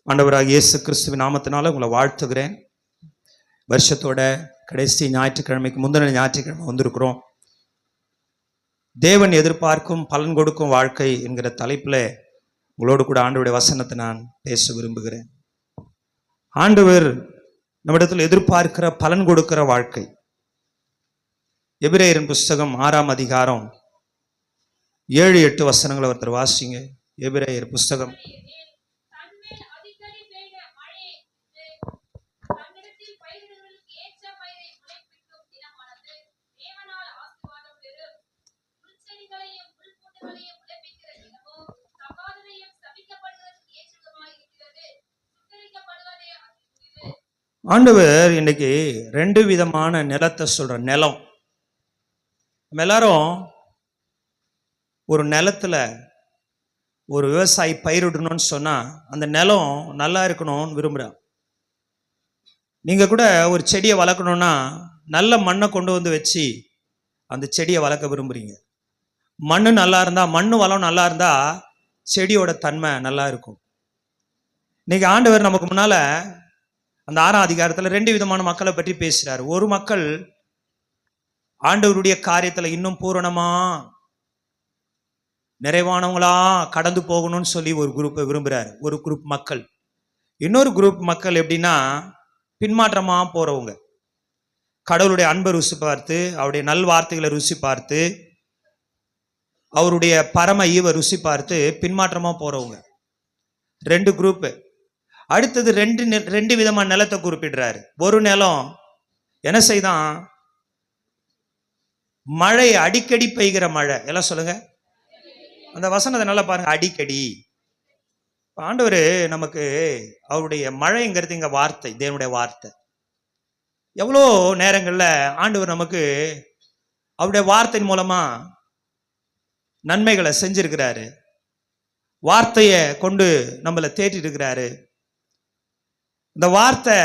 ஆண்டவராக இயேசு கிறிஸ்துவின் நாமத்தினால உங்களை வாழ்த்துகிறேன். வருஷத்தோட கடைசி ஞாயிற்றுக்கிழமைக்கு முந்தின ஞாயிற்றுக்கிழமை வந்திருக்கிறோம். தேவன் எதிர்பார்க்கும் பலன் கொடுக்கும் வாழ்க்கை என்கிற தலைப்பில் உங்களோடு கூட ஆண்டவருடைய வசனத்தை நான் பேச விரும்புகிறேன். ஆண்டவர் நம்மிடத்தில் எதிர்பார்க்கிற பலன் கொடுக்கிற வாழ்க்கை. எபிரேயரின் புஸ்தகம் 6ஆம் அதிகாரம் 7-8 வசனங்களை ஒருத்தர் வாசிங்க. எபிரேயர் புஸ்தகம் ஆண்டவர் இன்னைக்கு 2 விதமான நிலத்தை சொல்ற. நிலம், நம்ம எல்லாரும் ஒரு நிலத்துல ஒரு விவசாயி பயிரிடணும்னு சொன்னா அந்த நிலம் நல்லா இருக்கணும்னு விரும்புறான். நீங்க கூட ஒரு செடியை வளர்க்கணும்னா நல்ல மண்ணை கொண்டு வந்து வச்சு அந்த செடியை வளர்க்க விரும்புறீங்க. மண்ணு நல்லா இருந்தா, மண்ணு வளம் நல்லா இருந்தா செடியோட தன்மை நல்லா இருக்கும். இன்னைக்கு ஆண்டவர் நமக்கு முன்னால அந்த 6ஆம் அதிகாரத்தில் 2 விதமான மக்களை பற்றி பேசுறாரு. ஒரு மக்கள் ஆண்டவருடைய காரியத்துல இன்னும் பூரணமா நிறைவானவங்களா கடந்து போகணும்னு சொல்லி ஒரு குரூப்பை விரும்புறாரு, ஒரு குரூப் மக்கள். இன்னொரு குரூப் மக்கள் எப்படின்னா, பின்மாற்றமா போறவங்க, கடவுளுடைய அன்பை ருசி பார்த்து, அவருடைய நல்வார்த்தைகளை ருசி பார்த்து, அவருடைய பரம ஈவை ருசி பார்த்து பின்மாற்றமா போறவங்க. 2 குரூப்பு. அடுத்தது 2 விதமான நிலத்தை குறிப்பிடுறாரு. ஒரு நிலம் என்ன செய்தான், மழை அடிக்கடி பெய்கிற மழை. எல்லாம் சொல்லுங்க, அந்த வசனத்தை நல்லா பாருங்க. அடிக்கடி. ஆண்டவர் நமக்கு அவருடைய மழைங்கிறது இங்க வார்த்தை, தேவனுடைய வார்த்தை. எவ்வளோ நேரங்கள்ல ஆண்டவர் நமக்கு அவருடைய வார்த்தையின் மூலமா நன்மைகளை செஞ்சிருக்கிறாரு. வார்த்தையை கொண்டு நம்மளை தேற்றிட்டு இருக்கிறாரு. இந்த வார்த்தை,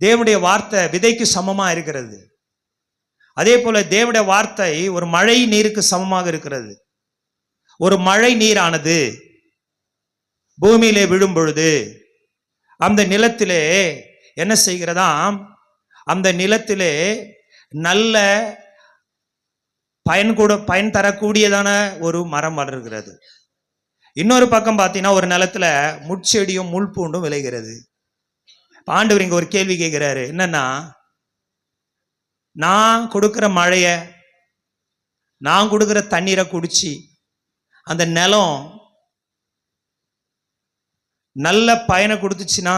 தேவனுடைய வார்த்தை விதைக்கு சமமா இருக்கிறது. அதே போல தேவனுடைய வார்த்தை ஒரு மழை நீருக்கு சமமாக இருக்கிறது. ஒரு மழை நீரானது பூமியிலே விழும் பொழுது அந்த நிலத்திலே என்ன செய்கிறதாம், அந்த நிலத்திலே நல்ல பயன் தரக்கூடியதான ஒரு மரம் வளர்கிறது. இன்னொரு பக்கம் பார்த்தீங்கன்னா ஒரு நிலத்துல முட்செடியும் முள் பூண்டும் விளைகிறது. ஆண்டவர் இங்க ஒரு கேள்வி கேட்கிறாரு. என்னன்னா, நான் கொடுக்கிற மழைய, நான் கொடுக்கிற தண்ணீரை குடிச்சு அந்த நிலம் நல்ல பயனை கொடுத்துச்சுன்னா,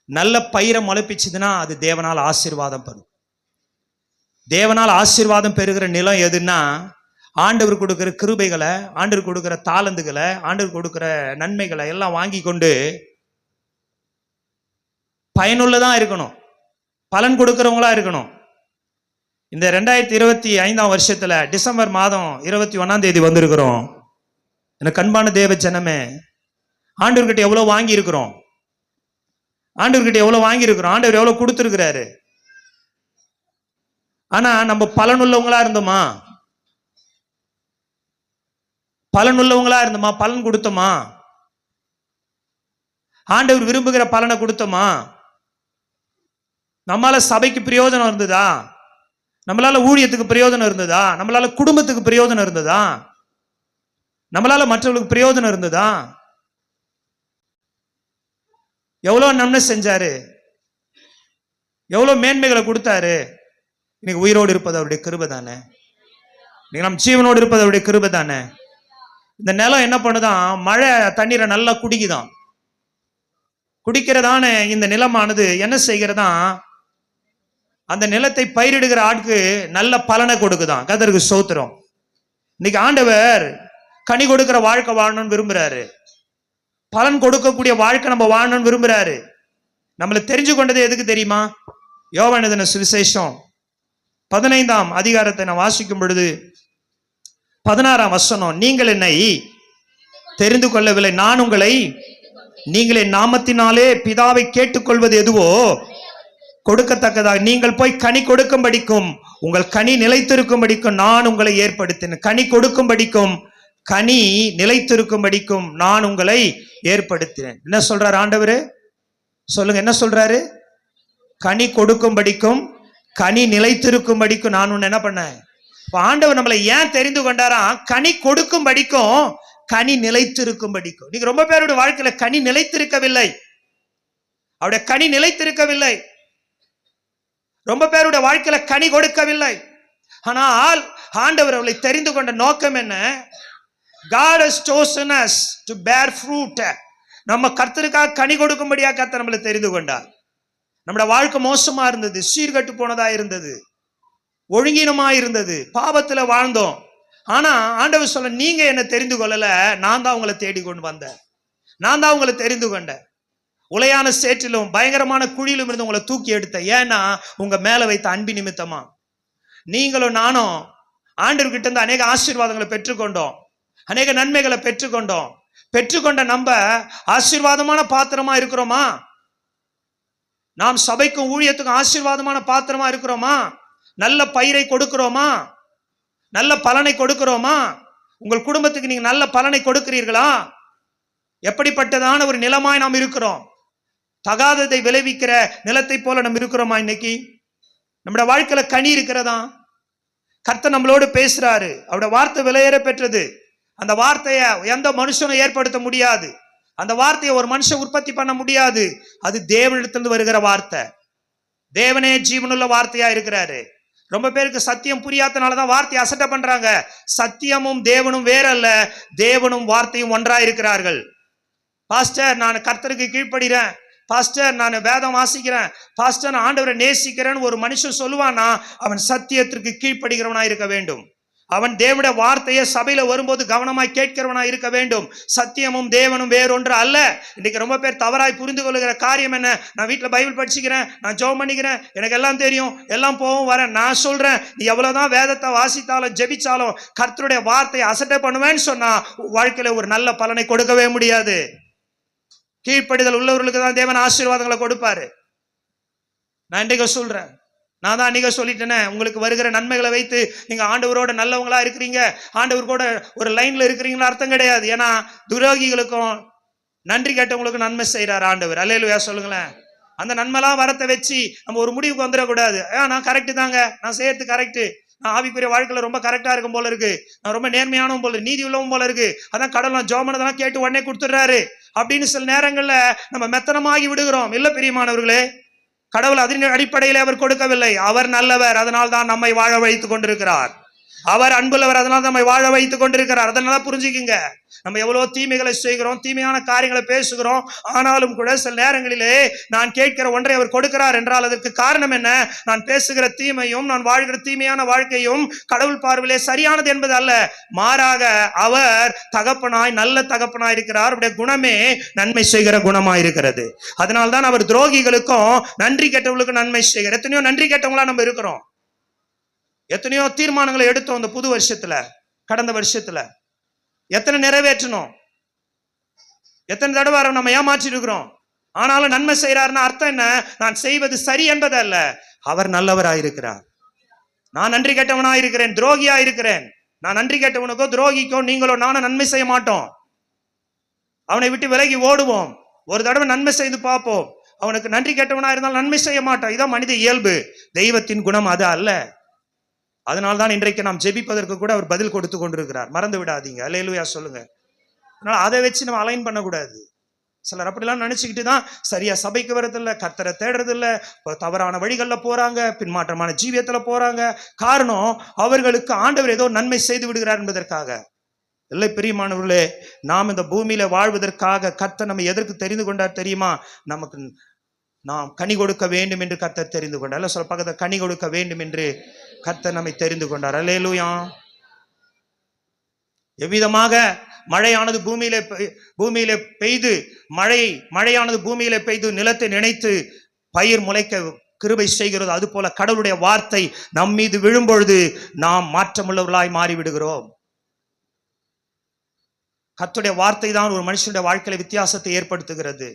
நல்ல பயிரை முளைப்பிச்சுதுன்னா அது தேவனால் ஆசீர்வாதம் பெறும். தேவனால் ஆசீர்வாதம் பெறுகிற நிலம் எதுன்னா, ஆண்டவர் கொடுக்கிற கிருபைகளை, ஆண்டவர் கொடுக்கிற தாளந்துகளை, ஆண்டவர் கொடுக்கிற நன்மைகளை எல்லாம் வாங்கி கொண்டு பயனுள்ளதா இருக்கணும், பலன் கொடுக்கிறவங்களா இருக்கணும். இந்த 2025ஆம் வருஷத்துல டிசம்பர் மாதம் 21ஆம் தேதி வந்திருக்கிறோம். எனக்கு அன்பான தேவ ஜனமே, ஆண்டவர்கிட்ட எவ்வளவு வாங்கி இருக்கிறோம், ஆண்டவர்கிட்ட எவ்வளவு வாங்கி இருக்கிறோம், ஆண்டவர் எவ்வளவு கொடுத்திருக்கிறாரு. ஆனா நம்ம பலனுள்ளவங்களா இருந்தோமா, பலனுள்ளவங்களா இருந்தோமா, பலன் கொடுத்தோமா, ஆண்டவர் விரும்புகிற பலனை கொடுத்தோமா, நம்மளால சபைக்கு பிரயோஜனம் இருந்ததா, நம்மளால ஊழியத்துக்கு பிரயோஜனம் இருந்ததா, நம்மளால குடும்பத்துக்கு பிரயோஜனம் இருந்ததா, நம்மளால மற்றவர்களுக்கு பிரயோஜனம் இருந்ததா, எவ்வளவு நன்மை செஞ்சாரு, எவ்வளவு மேன்மைகளை கொடுத்தாரு. இன்னைக்கு உயிரோடு இருப்பது அவருடைய கிருபை தானே, இன்னைக்கு நம் ஜீவனோடு இருப்பது அவருடைய கிருபை தானே. இந்த நிலம் என்ன பண்ணுதான், மழை தண்ணீரை நல்லா குடிக்குதான். குடிக்கிறதான இந்த நிலமானது என்ன செய்கிறதா, அந்த நிலத்தை பயிரிடுகிற ஆட்கு நல்ல பலனை கொடுக்குதான். கர்த்தருக்கு ஸ்தோத்திரம். இன்னைக்கு ஆண்டவர் கனி கொடுக்கிற வாழ்க்கை வாழணும்னு விரும்புறாரு, பலன் கொடுக்கக்கூடிய வாழ்க்கை நம்ம வாழணும்னு விரும்புறாரு. நம்மளை தெரிஞ்சு கொண்டது எதுக்கு தெரியுமா? யோவான் எழுதின சுவிசேஷம் 15ஆம் அதிகாரத்தை நான் வாசிக்கும் பொழுது 16ஆம் வசனம், நீங்கள் என்னை தெரிந்து கொள்ளவில்லை, நான் உங்களை, நீங்கள் என் நாமத்தினாலே பிதாவை கேட்டுக்கொள்வது எதுவோ கொடுக்கத்தக்கதாக நீங்கள் போய் கனி கொடுக்கும்படிக்கும், உங்கள் கனி நிலைத்திருக்கும்படிக்கும் நான் உங்களை ஏற்படுத்தினேன். கனி கொடுக்கும்படிக்கும், கனி நிலைத்திருக்கும்படிக்கும் நான் உங்களை ஏற்படுத்தினேன். என்ன சொல்றாரு ஆண்டவரு? சொல்லுங்க, என்ன சொல்றாரு? கனி கொடுக்கும்படிக்கும் கனி நிலைத்திருக்கும்படிக்கும் நான் உன்னை என்ன பண்ணேன்? ஆண்டவர் நம்மளை ஏன் தெரிந்து கொண்டாரா? கனி கொடுக்கும்படிக்கும் கனி நிலைத்திருக்கும்படிக்கும். நீங்க ரொம்ப பேருடைய வாழ்க்கையில கனி நிலைத்திருக்கவில்லை. அவருடைய கனி நிலைத்திருக்கவில்லை. ரொம்ப பேருடைய வாழ்க்கையில கனி கொடுக்கவில்லை. ஆனால் ஆண்டவர் அவளை தெரிந்து கொண்ட நோக்கம் என்ன? God has chosen us to bear fruit. நம்ம கர்த்தருக்காக கனி கொடுக்கும்படியாக கர்த்தர் நம்மளை தெரிந்து கொண்டார். நம்முடைய வாழ்க்கை மோசமா இருந்தது, சீர்கட்டு போனதா இருந்தது, ஒழுங்கீனமா இருந்தது, பாவத்துல வாழ்ந்தோம். ஆனா ஆண்டவர் சொல்ல, நீங்க என்ன தெரிந்து கொள்ளல, நான் தான் உங்களை தேடி கொண்டு வந்தேன், நான் தான் உங்களை தெரிந்து கொண்டேன். உளையான சேற்றிலும் பயங்கரமான குழியிலும் இருந்து உங்களை தூக்கி எடுத்தேன். ஏன்னா உங்க மேல வைத்த அன்பி நிமித்தமா. நீங்களும் நானும் ஆண்டவர்கிட்ட இருந்து அநேக ஆசீர்வாதங்களை பெற்றுக்கொண்டோம், அநேக நன்மைகளை பெற்றுக்கொண்டோம். பெற்றுக்கொண்ட நம்ம ஆசீர்வாதமான பாத்திரமா இருக்கிறோமா? நாம் சபைக்கும் ஊழியத்துக்கும் ஆசீர்வாதமான பாத்திரமா இருக்கிறோமா? நல்ல பயிரை கொடுக்கிறோமா? நல்ல பலனை கொடுக்கிறோமா? உங்கள் குடும்பத்துக்கு நீங்க நல்ல பலனை கொடுக்கிறீர்களா? எப்படிப்பட்டதான ஒரு நிலமாய் நாம் இருக்கிறோம்? தகாததை விளைவிக்கிற நிலத்தை போல நம்ம இருக்கிறோமா? இன்னைக்கு நம்முடைய வாழ்க்கையில கனி இருக்கிறதா? கர்த்தர் நம்மளோடு பேசுறாரு. அவருடைய வார்த்தை விலையேற பெற்றது. அந்த வார்த்தையை எந்த மனுஷனும் ஏற்படுத்த முடியாது. அந்த வார்த்தையை ஒரு மனுஷன் உற்பத்தி பண்ண முடியாது. அது தேவனிடத்திலிருந்து வருகிற வார்த்தை. தேவனே ஜீவனுள்ள வார்த்தையா இருக்கிறாரு. ரொம்ப பேருக்கு சத்தியம் புரியாதனாலதான் வார்த்தையை அசட்டை பண்றாங்க. சத்தியமும் தேவனும் வேறல்ல, தேவனும் வார்த்தையும் ஒன்றா இருக்கிறார்கள். பாஸ்டர், நான் கர்த்தருக்கு கீழ்ப்படுகிறேன், பாஸ்டர் நான் வேதம் வாசிக்கிறேன், பாஸ்டர் நான் ஆண்டவரை நேசிக்கிறேன்னு ஒரு மனுஷன் சொல்லுவானா, அவன் சத்தியத்திற்கு கீழ்ப்படுகிறவனா இருக்க வேண்டும். அவன் தேவனுடைய வார்த்தையை சபையில வரும்போது கவனமாய் கேட்கிறவனா இருக்க வேண்டும். சத்தியமும் தேவனும் வேறொன்று அல்ல. இன்னைக்கு ரொம்ப பேர் தவறாய் புரிந்து கொள்ளுகிற காரியம் என்ன? நான் வீட்டுல பைபிள் படிச்சுக்கிறேன், நான் ஜெபம் பண்ணிக்கிறேன், எனக்கு எல்லாம் தெரியும், எல்லாம் போகும் வரேன். நான் சொல்றேன், நீ எவ்வளவுதான் வேதத்தை வாசித்தாலும் ஜெபிச்சாலும் கர்த்தருடைய வார்த்தையை அசட்டை பண்ணுவேன்னு சொன்னா வாழ்க்கையில ஒரு நல்ல பலனை கொடுக்கவே முடியாது. கீழ்ப்படிதல் உள்ளவர்களுக்கு தான் தேவன் ஆசீர்வாதங்களை கொடுப்பாரு. நான் இன்றைக்கு சொல்றேன், நான் தான் அன்றைக்கி சொல்லிட்டேனே, உங்களுக்கு வருகிற நன்மைகளை வைத்து நீங்கள் ஆண்டவரோட நல்லவங்களா இருக்கிறீங்க, ஆண்டவர் கூட ஒரு லைனில் இருக்கிறீங்களா அர்த்தம் கிடையாது. ஏன்னா துரோகிகளுக்கும் நன்றி கேட்டவங்களுக்கும் நன்மை செய்கிறார் ஆண்டவர். அல்லேலூயா சொல்லுங்களேன். அந்த நன்மைலாம் வரத்தை வச்சு நம்ம ஒரு முடிவுக்கு வந்துடக்கூடாது. நான் கரெக்டு தாங்க, நான் செய்யறது கரெக்டு, நான் ஆவிக்குரிய வாழ்க்கையில் ரொம்ப கரெக்டாக இருக்கும் போல இருக்கு, நான் ரொம்ப நேர்மையானவும் போல, நீதி உள்ளவும் போல இருக்கு, அதான் கடவுள் நான் ஜோமனதெல்லாம் கேட்டு உடனே கொடுத்துட்றாரு அப்படின்னு சில நேரங்களில் நம்ம மெத்தனமாகி விடுகிறோம். இல்லை பிரியமானவர்களே, கடவுள் அதன் அடிப்படையில் அவர் கொடுக்கவில்லை. அவர் நல்லவர், அதனால் தான் நம்மை வாழ வைத்துக் கொண்டிருக்கிறார். அவர் அன்புள்ளவர், அதனால் நம்மை வாழ வைத்துக் கொண்டிருக்கிறார். அதனால புரிஞ்சுக்குங்க, நம்ம எவ்வளவு தீமைகளை செய்கிறோம், தீமையான காரியங்களை பேசுகிறோம், ஆனாலும் கூட சில நேரங்களிலே நான் கேட்கிற ஒன்றை அவர் கொடுக்கிறார் என்றால் அதற்கு காரணம் என்ன? நான் பேசுகிற தீமையும் நான் வாழ்கிற தீமையான வாழ்க்கையும் கடவுள் பார்வையிலே சரியானது என்பது அல்ல. மாறாக அவர் தகப்பனாய், நல்ல தகப்பனாய் இருக்கிறார். அவருடைய குணமே நன்மை செய்கிற குணமாய் இருக்கிறது. அதனால்தான் அவர் துரோகிகளுக்கும் நன்றி கேட்டவர்களுக்கும் நன்மை செய்கிறார். எத்தனையோ நன்றி கேட்டவங்களா நம்ம இருக்கிறோம். எத்தனையோ தீர்மானங்களை எடுத்தோம் இந்த புது வருஷத்துல, கடந்த வருஷத்துல எத்தனை நிறைவேற்றணும், எத்தனை தடவை நம்ம ஏமாற்றி இருக்கிறோம். ஆனாலும் நன்மை செய்யறாருன்னா அர்த்தம் என்ன? நான் செய்வது சரி என்பது அல்ல, அவர் நல்லவராயிருக்கிறார். நான் நன்றி கேட்டவனா இருக்கிறேன், துரோகியா இருக்கிறேன். நான் நன்றி கேட்டவனுக்கோ துரோகிக்கோ நீங்களோ நானும் நன்மை செய்ய மாட்டோம். அவனை விட்டு விலகி ஓடுவோம். ஒரு தடவை நன்மை செய்து பார்ப்போம். அவனுக்கு நன்றி கேட்டவனா இருந்தால் நன்மை செய்ய மாட்டோம். இதான் மனித இயல்பு. தெய்வத்தின் குணம் அது அல்ல. அதனால்தான் இன்றைக்கு நாம் ஜெபிப்பதற்கு கூட அவர் பதில் கொடுத்து கொண்டிருக்கிறார். மறந்து விடாதீங்க. அல்லேலூயா சொல்லுங்க. அதனால அதை வச்சு நம்ம அலைன் பண்ணக்கூடாது. சிலர் அப்படிலாம் நினைச்சுக்கிட்டு தான் சரியா சபைக்கு வரதில்லை, கர்த்தரை தேடுறது இல்லை, தவறான வழிகளில் போறாங்க, பின்மாற்றமான ஜீவியத்துல போறாங்க. காரணம், அவர்களுக்கு ஆண்டவர் ஏதோ நன்மை செய்து விடுகிறார் என்பதற்காக இல்லை. பிரியமானவர்களே, நாம் இந்த பூமியில வாழ்வதற்காக கர்த்தர் நம்ம எதற்கு தெரிந்து கொண்டார் தெரியுமா? நமக்கு நாம் கனி கொடுக்க வேண்டும் என்று கர்த்தர் தெரிந்து கொண்டார். அல்ல சொல்ல பக்கத்தில், கனி கொடுக்க வேண்டும் என்று கர்த்தர் நம்மை தெரிந்து கொண்டார். அல்லேலூயா. எவ்விதமாக மழையானது பூமியிலே பெய்து மழையானது பூமியிலே பெய்து நிலத்தை நினைத்து பயிர் முளைக்க கிருபை செய்கிறது, அது போல கடவுளுடைய வார்த்தை நம் மீது விழும்பொழுது நாம் மாற்றமுள்ளவர்களாய் மாறிவிடுகிறோம். கர்த்தருடைய வார்த்தை தான் ஒரு மனுஷனுடைய வாழ்க்கையில வித்தியாசத்தை ஏற்படுத்துகிறது.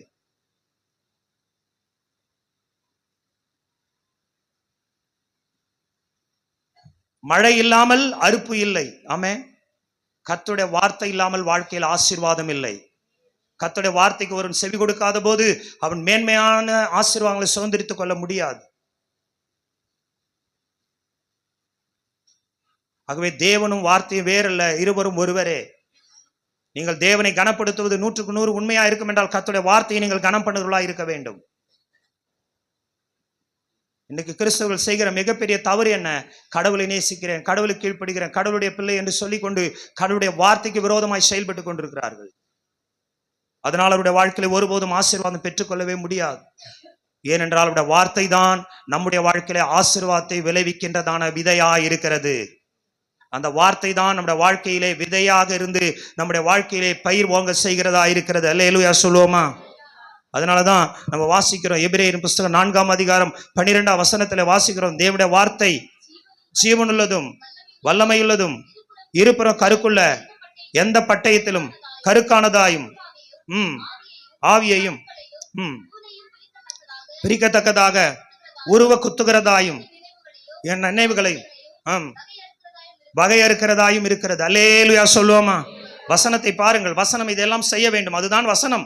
மழை இல்லாமல் அறுப்பு இல்லை. ஆமென். கர்த்தருடைய வார்த்தை இல்லாமல் வாழ்க்கையில் ஆசீர்வாதம் இல்லை. கர்த்தருடைய வார்த்தைக்கு ஒருவன் செவி கொடுக்காத போது அவன் மேன்மையான ஆசீர்வாதங்களை சுதந்திரித்துக் கொள்ள முடியாது. ஆகவே தேவனும் வார்த்தையும் வேறல்ல, இருவரும் ஒருவரே. நீங்கள் தேவனை கனப்படுத்துவது 100% உண்மையா இருக்கும் என்றால் கர்த்தருடைய வார்த்தையை நீங்கள் கனம் பண்ணுகிறவர்களா இருக்க வேண்டும். இன்னைக்கு கிறிஸ்தவர்கள் செய்கிற மிகப்பெரிய தவறு என்ன? கடவுளை நேசிக்கிறேன், கடவுளுக்கு கீழ்ப்படுகிறேன், கடவுளுடைய பிள்ளை என்று சொல்லிக்கொண்டு கடவுளுடைய வார்த்தைக்கு விரோதமாய் செயல்பட்டு கொண்டிருக்கிறார்கள். அதனால் அவருடைய வாழ்க்கையில ஒருபோதும் ஆசீர்வாதம் பெற்றுக்கொள்ளவே முடியாது. ஏனென்றால் அவருடைய வார்த்தை தான் நம்முடைய வாழ்க்கையில ஆசீர்வாதத்தை விளைவிக்கின்றதான விதையா இருக்கிறது. அந்த வார்த்தை தான் நம்முடைய வாழ்க்கையிலே விதையாக இருந்து நம்முடைய வாழ்க்கையிலே பயிர் ஓங்க செய்கிறதா இருக்கிறது. அல்லேலூயா சொல்லுவோமா? அதனாலதான் நம்ம வாசிக்கிறோம், எபிரேயரின் புஸ்தகம் 4ஆம் அதிகாரம் 12ஆம் வசனத்துல வாசிக்கிறோம், தேவனுடைய வார்த்தை ஜீவனுள்ளதும் வல்லமையுள்ளதும் இருபுறம் கருக்குள்ள எந்த பட்டயத்திலும் கருக்கானதாயும் ஆவியையும் பிரிக்கத்தக்கதாக உருவ குத்துகிறதாயும் என் நினைவுகளையும் வகையறுக்கிறதாயும் இருக்கிறது. அல்லேலூயா சொல்லுவோமா? வசனத்தை பாருங்கள். வசனம் இதெல்லாம் செய்ய வேண்டும். அதுதான் வசனம்.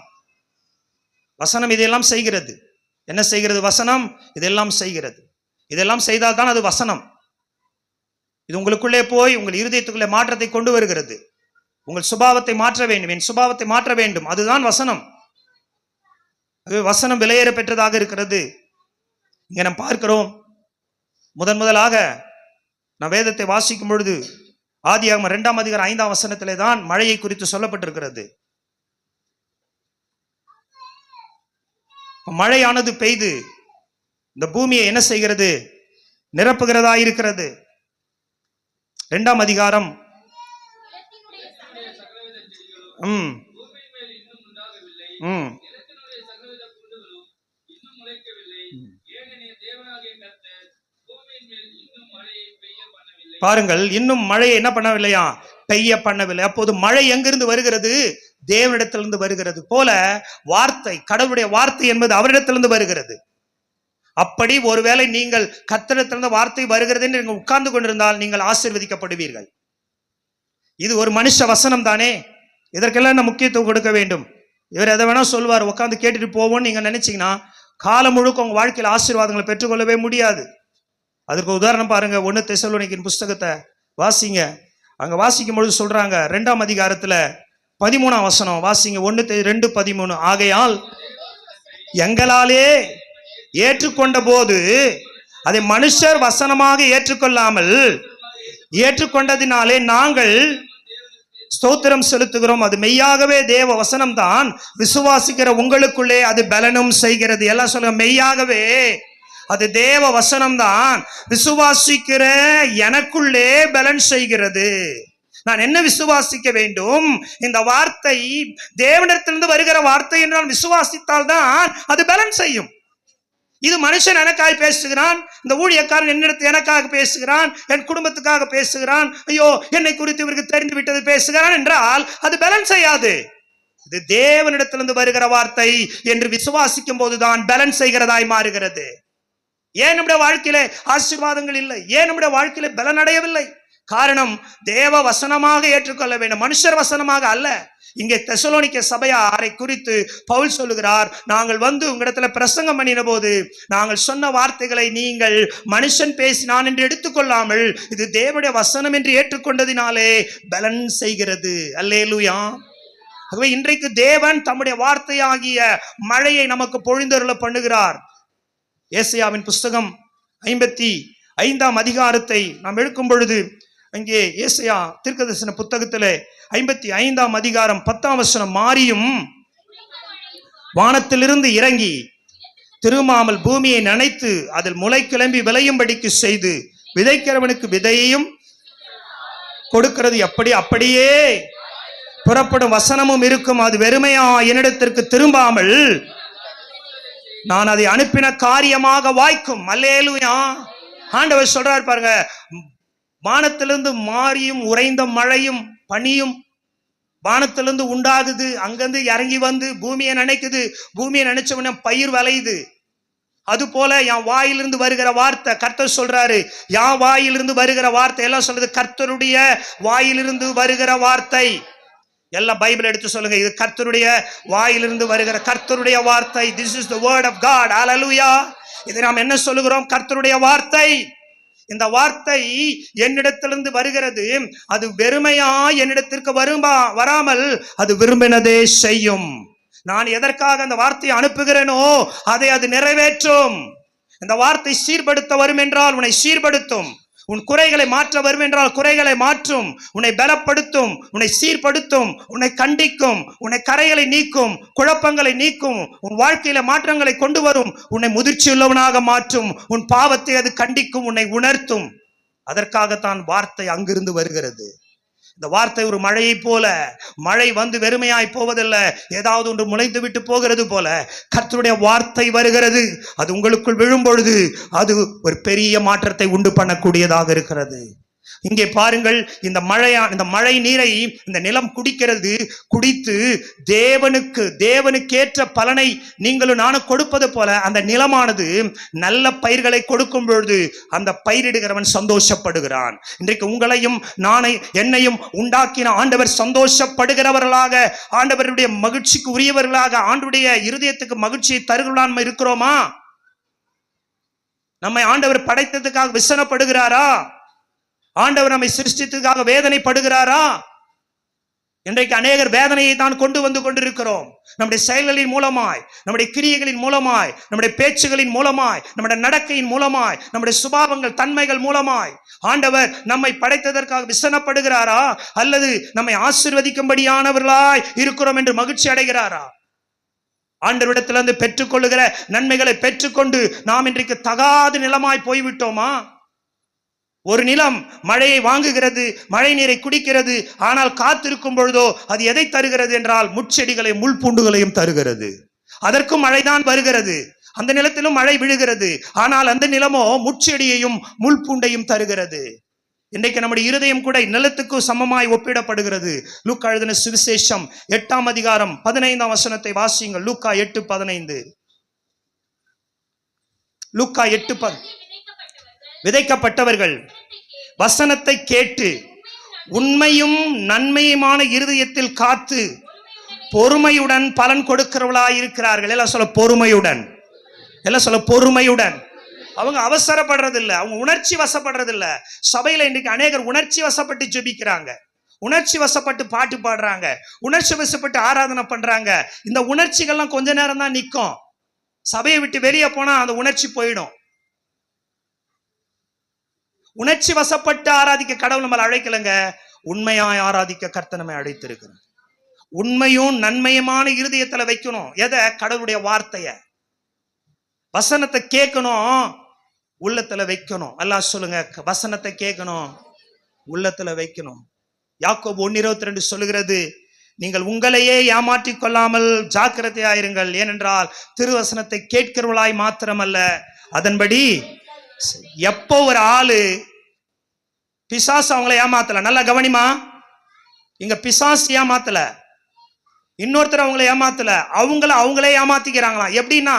வசனம் இதையெல்லாம் செய்கிறது. என்ன செய்கிறது? வசனம் இதெல்லாம் செய்கிறது. இதெல்லாம் செய்தால் தான் அது வசனம். இது உங்களுக்குள்ளே போய் உங்கள் இருதயத்துக்குள்ளே மாற்றத்தை கொண்டு வருகிறது. உங்கள் சுபாவத்தை மாற்ற வேண்டும், என் சுபாவத்தை மாற்ற வேண்டும். அதுதான் வசனம். வசனம் விலையேற பெற்றதாக இருக்கிறது. இங்க நாம் பார்க்கிறோம், முதலாக நான் வேதத்தை வாசிக்கும் பொழுது ஆதியாகமம் 2ஆம் அதிகாரம் 5ஆம் வசனத்திலே தான் மழையை குறித்து சொல்லப்பட்டிருக்கிறது. மழையானது பெய்து இந்த பூமியை என்ன செய்கிறது? நிரப்புகிறதா இருக்கிறது. 2ஆம் அதிகாரம் பாருங்கள், இன்னும் மழையை என்ன பண்ணவில்லையா? பெய்ய பண்ணவில்லை. அப்போது மழை எங்கிருந்து வருகிறது? தேவனிடத்திலிருந்து வருகிறது. போல வார்த்தை, கடவுளுடைய வார்த்தை என்பது அவரிடத்திலிருந்து வருகிறது. அப்படி ஒருவேளை நீங்கள் கர்த்தரிடத்திலிருந்து வார்த்தை வருகிறது என்று நீங்கள் உட்கார்ந்து கொண்டிருந்தால் நீங்கள் ஆசீர்வதிக்கப்படுவீர்கள். இது ஒரு மனுஷ வசனம் தானே, இதற்கெல்லாம் நான் முக்கியத்துவம் கொடுக்க வேண்டும். இவர் எதை வேணா சொல்வார், உட்காந்து கேட்டுட்டு போவோம்னு நீங்க நினைச்சீங்கன்னா காலம் முழுக்க உங்க வாழ்க்கையில் ஆசீர்வாதங்களை பெற்றுக்கொள்ளவே முடியாது. அதற்கு உதாரணம் பாருங்க, 1 தெசலோனிக்கேயர் புஸ்தகத்தை வாசிங்க. அங்க வாசிக்கும் பொழுது சொல்றாங்க, 2ஆம் அதிகாரத்துல 13ஆம் வசனம் வாசிங்க. 1:2:13. ஆகையால் எங்களாலே ஏற்றுக்கொண்ட போது அதை மனுஷர் வசனமாக ஏற்றுக்கொள்ளாமல் ஏற்றுக்கொண்டதினாலே நாங்கள் ஸ்தோத்திரம் செலுத்துகிறோம். அது மெய்யாகவே தேவ வசனம் தான், விசுவாசிக்கிற உங்களுக்குள்ளே அது பலனும் செய்கிறது. எல்லாம் சொல்லுங்க, மெய்யாகவே அது தேவ வசனம் தான், விசுவாசிக்கிற எனக்குள்ளே பலன் செய்கிறது. நான் என்ன விசுவாசிக்க வேண்டும்? இந்த வார்த்தை தேவனிடத்திலிருந்து வருகிற வார்த்தை என்று நான் விசுவாசித்தால் தான் அது பலன் செய்யும். இது மனுஷன் எனக்காக பேசுகிறான், இந்த ஊழியக்காரன் என்னிடத்து எனக்காக பேசுகிறான், என் குடும்பத்துக்காக பேசுகிறான், ஐயோ என்னை குறித்து இவருக்கு தெரிந்து விட்டது பேசுகிறான் என்றால் அது பலன் செய்யாது. இது தேவனிடத்திலிருந்து வருகிற வார்த்தை என்று விசுவாசிக்கும் போதுதான் பலன் செய்கிறதாய் மாறுகிறது. ஏன் நம்முடைய வாழ்க்கையில ஆசீர்வாதங்கள் இல்லை? ஏன் நம்முடைய வாழ்க்கையில பலன் அடையவில்லை? காரணம், தேவ வசனமாக ஏற்றுக்கொள்ள வேண்டும், மனுஷர் வசனமாக அல்ல. இங்கே தெசலோனிக்கே சபையாரை குறித்து பவுல் சொல்லுகிறார், நாங்கள் வந்து உங்களிடத்துல பிரசங்கம் பண்ணின போது நாங்கள் சொன்ன வார்த்தைகளை நீங்கள் மனுஷன் பேசினான் என்று எடுத்துக்கொள்ளாமல் இது தேவனுடைய வசனம் என்று ஏற்றுக்கொண்டதினாலே பலன் செய்கிறது. அல்லேலூயா. ஆகவே இன்றைக்கு தேவன் தம்முடைய வார்த்தையாகிய மழையை நமக்கு பொழிந்தருள பண்ணுகிறார். ஏசாயாவின் புஸ்தகம் 55ஆம் அதிகாரத்தை நாம் எடுக்கும் பொழுது அங்கே ஏசாயா தீர்க்கதரிசன புத்தகத்திலே 55ஆம் அதிகாரம் 10ஆம் வசனம், மாரியும் வானத்திலிருந்து இறங்கி திரும்பாமல் பூமியை நனைத்து அதில் முளை கிளம்பி விளையும்படிக்கு செய்து விதைக்கிறவனுக்கு விதையையும் கொடுக்கிறது. அப்படியே புறப்படும் வசனமும் இருக்கும், அது வெறுமையா என்னிடத்திற்கு திரும்பாமல் நான் அதை அனுப்பின காரியமாக வாய்க்கும். அல்லேலூயா. ஆண்டவர் சொல்றார் பாருங்க, வானத்திலிருந்து மாரியும் உறைந்த மழையும் பனியும் வானத்திலிருந்து உண்டாகுது, அங்கிருந்து இறங்கி வந்து பூமியை நினைக்குது, பூமியை நினைச்ச உடனே பயிர் விளையுது. அது போல என் வாயிலிருந்து வருகிற வார்த்தை, கர்த்தர் சொல்றாரு, என் வாயிலிருந்து வருகிற வார்த்தை எல்லாம் சொல்றது கர்த்தருடைய வாயிலிருந்து வருகிற வார்த்தை. எல்லாம் பைபிள் எடுத்து சொல்லுங்க, இது கர்த்தருடைய வாயிலிருந்து வருகிற கர்த்தருடைய வார்த்தை. This is the word of God. Hallelujah. இதை நாம் என்ன சொல்லுகிறோம்? கர்த்தருடைய வார்த்தை. இந்த வார்த்தை என்னிடத்திலிருந்து வருகிறது. அது வெறுமையா என்னிடத்திற்கு வராமல் அது விரும்பினதே செய்யும். நான் எதற்காக அந்த வார்த்தையை அனுப்புகிறேனோ அதை அது நிறைவேற்றும். இந்த வார்த்தை சீர்படுத்த வரும் என்றால் உன்னை சீர்படுத்தும். உன் குறைகளை மாற்ற வரும் என்றால் குறைகளை மாற்றும். உன்னை பலப்படுத்தும், உன்னை சீர்படுத்தும், உன்னை கண்டிக்கும், உன்னை கரைகளை நீக்கும், குழப்பங்களை நீக்கும், உன் வாழ்க்கையில மாற்றங்களை கொண்டு வரும், உன்னை முதிர்ச்சியுள்ளவனாக மாற்றும், உன் பாவத்தை அது கண்டிக்கும், உன்னை உணர்த்தும். அதற்காகத்தான் வார்த்தை அங்கிருந்து வருகிறது. இந்த வார்த்தை ஒரு மழையை போல, மழை வந்து வெறுமையாய் போவதில்லை, ஏதாவது ஒன்று முளைந்து விட்டு போகிறது போல கர்த்தருடைய வார்த்தை வருகிறது. அது உங்களுக்குள் விழும்பொழுது அது ஒரு பெரிய மாற்றத்தை உண்டு பண்ணக்கூடியதாக இருக்கிறது. இங்கே பாருங்கள், இந்த மழை நீரை இந்த நிலம் குடிக்கிறது. குடித்து தேவனுக்கேற்ற பலனை நீங்களும் நானும் கொடுப்பது போல அந்த நிலமானது நல்ல பயிர்களை கொடுக்கும் பொழுது அந்த பயிரிடுகிறவன் சந்தோஷப்படுகிறான். இன்றைக்கு உங்களையும் என்னையும் உண்டாக்கின ஆண்டவர் சந்தோஷப்படுகிறவர்களாக, ஆண்டவருடைய மகிழ்ச்சிக்கு உரியவர்களாக, ஆண்டுடைய இருதயத்துக்கு மகிழ்ச்சியை தருகிறான் இருக்கிறோமா? நம்மை ஆண்டவர் படைத்ததுக்காக விசனப்படுகிறாரா? ஆண்டவர் நம்மை சிருஷ்டித்ததுக்காக வேதனைப்படுகிறாரா? இன்றைக்கு அநேகர் வேதனையை தான் கொண்டு வந்து கொண்டிருக்கிறோம். நம்முடைய செயல்களின் மூலமாய், நம்முடைய கிரியைகளின் மூலமாய், நம்முடைய பேச்சுகளின் மூலமாய், நம்முடைய நடக்கையின் மூலமாய், நம்முடைய சுபாவங்கள் தன்மைகள் மூலமாய் ஆண்டவர் நம்மை படைத்ததற்காக விசனப்படுகிறாரா? அல்லது நம்மை ஆசீர்வதிக்கும்படியானவர்களாய் இருக்கிறோம் என்று மகிழ்ச்சி அடைகிறாரா? ஆண்டவரிடத்திலிருந்து பெற்றுக்கொள்ளுகிற நன்மைகளை பெற்றுக்கொண்டு நாம் இன்றைக்கு தகாத நிலமாய் போய்விட்டோமா? ஒரு நிலம் மழையை வாங்குகிறது, மழை நீரை குடிக்கிறது. ஆனால் காத்திருக்கும் பொழுதோ அது எதை தருகிறது என்றால் முட்செடிகளையும் முள் பூண்டுகளையும் தருகிறது. அதற்கும் மழைதான் வருகிறது, அந்த நிலத்திலும் மழை விழுகிறது. ஆனால் அந்த நிலமோ முட்செடியையும் முள் பூண்டையும் தருகிறது. இன்றைக்கு நம்முடைய இருதயம் கூட நிலத்துக்கு சமமாய் ஒப்பிடப்படுகிறது. லூக்கா எழுதின சுவிசேஷம் 8ஆம் அதிகாரம் 15ஆம் வசனத்தை வாசியுங்கள். லூக்கா 8:15. லூக்கா 8:15. விதைக்கப்பட்டவர்கள் வசனத்தை கேட்டு உண்மையும் நன்மையுமான இருதயத்தில் காத்து பொறுமையுடன் பலன் கொடுக்கிறவர்களாய் இருக்கிறார்கள். எல்லாம் சொல்ல பொறுமையுடன், எல்லாம் சொல்ல பொறுமையுடன். அவங்க அவசரப்படுறதில்லை, அவங்க உணர்ச்சி வசப்படுறதில்லை. சபையில இன்றைக்கு அநேகர் உணர்ச்சி வசப்பட்டு ஜெபிக்கிறாங்க, உணர்ச்சி வசப்பட்டு பாட்டு பாடுறாங்க, உணர்ச்சி வசப்பட்டு ஆராதனை பண்றாங்க. இந்த உணர்ச்சிகள்லாம் கொஞ்ச நேரம் தான் நிற்கும். சபையை விட்டு வெளியே போனா அந்த உணர்ச்சி போயிடும். உணர்ச்சி வசப்பட்டு ஆராதிக்க கடவுள் நம்மளை அழைக்கலங்க, உண்மையாய் ஆராதிக்க கர்த்தர் நம்மை அழைத்திருக்கிறார். உண்மையும் நன்மையுமான இருதயத்துல வைக்கணும். எதை? கடவுளுடைய வார்த்தைய, வசனத்தை கேட்கணும், உள்ளத்துல வைக்கணும். எல்லாம் சொல்லுங்க, வசனத்தை கேட்கணும், உள்ளத்துல வைக்கணும். யாக்கோபு 1:22 சொல்லுகிறது, நீங்கள் உங்களையே ஏமாற்றிக் கொள்ளாமல் ஜாக்கிரதையாயிருங்கள், ஏனென்றால் திருவசனத்தை கேட்கிறவளாய் மாத்திரமல்ல அதன்படி. எப்போ ஒரு ஆளு பிசாசு அவங்கள ஏமாத்தல, நல்லா கவனிமா, இங்க பிசாசு ஏமாத்தல, இன்னொருத்தர் அவங்கள ஏமாத்தல, அவங்களே ஏமாத்திக்கிறாங்களாம். எப்படின்னா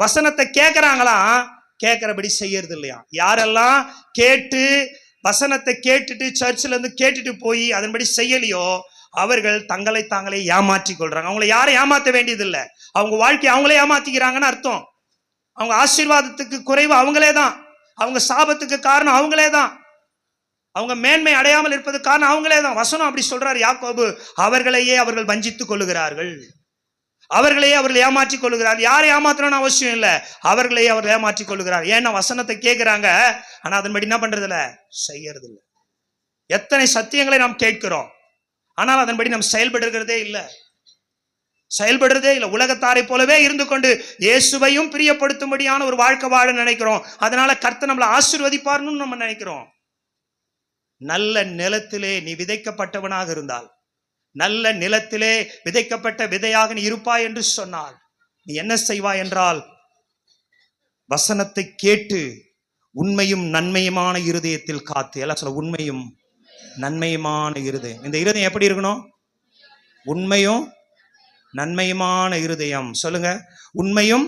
வசனத்தை கேட்கறாங்களாம், கேட்கிறபடி செய்யறது இல்லையா. யாரெல்லாம் கேட்டு வசனத்தை கேட்டுட்டு சர்ச்சில் இருந்து கேட்டுட்டு போய் அதன்படி செய்யலையோ அவர்கள் தங்களை தாங்களே ஏமாற்றி கொள்றாங்க. அவங்களை யாரும் ஏமாற்ற வேண்டியது இல்லை, அவங்க வாழ்க்கையை அவங்களே ஏமாத்திக்கிறாங்கன்னு அர்த்தம். அவங்க ஆசீர்வாதத்துக்கு குறைவு அவங்களே தான், அவங்க சாபத்துக்கு காரணம் அவங்களே தான், அவங்க மேன்மை அடையாமல் இருப்பது காரணம் அவங்களே தான். வசனம் அப்படி சொல்றாரு யாக்கோபு, அவர்களையே அவர்கள் வஞ்சித்துக் கொள்ளுகிறார்கள், அவர்களையே அவர்கள் ஏமாற்றிக் கொள்ளுகிறார்கள். யாரை ஏமாத்தணும்னு அவசியம் இல்லை, அவர்களையே அவர்கள் ஏமாற்றிக் கொள்ளுகிறார். ஏன்னா வசனத்தை கேட்கிறாங்க, ஆனா அதன்படி என்ன பண்றது இல்ல, செய்யறது இல்லை. எத்தனை சத்தியங்களை நாம் கேட்கிறோம், ஆனால் அதன்படி நாம் செயல்படுகிறதே இல்லை, செயல்படுறதே இல்லை. உலகத்தாரை போலவே இருந்து கொண்டு இயேசுவையும் பிரியப்படுத்தும்படியான ஒரு வாழ்க்கை வாழ நினைக்கிறோம். அதனால கர்த்தர் நம்மளை ஆசீர்வதிப்பார்னு நம்ம நினைக்கிறோம். நல்ல நிலத்திலே நீ விதைக்கப்பட்டவனாக இருந்தால், நல்ல நிலத்திலே விதைக்கப்பட்ட விதையாக நீ இருப்பாய் என்று சொன்னால் நீ என்ன செய்வாய் என்றால், வசனத்தை கேட்டு உண்மையும் நன்மையுமான இருதயத்தில் காத்து. எல்லாம் சொல்ல, உண்மையும் நன்மையுமான இருதயம். இந்த இருதயம் எப்படி இருக்கணும்? உண்மையும் நன்மையுமான இருதயம். சொல்லுங்க, உண்மையும்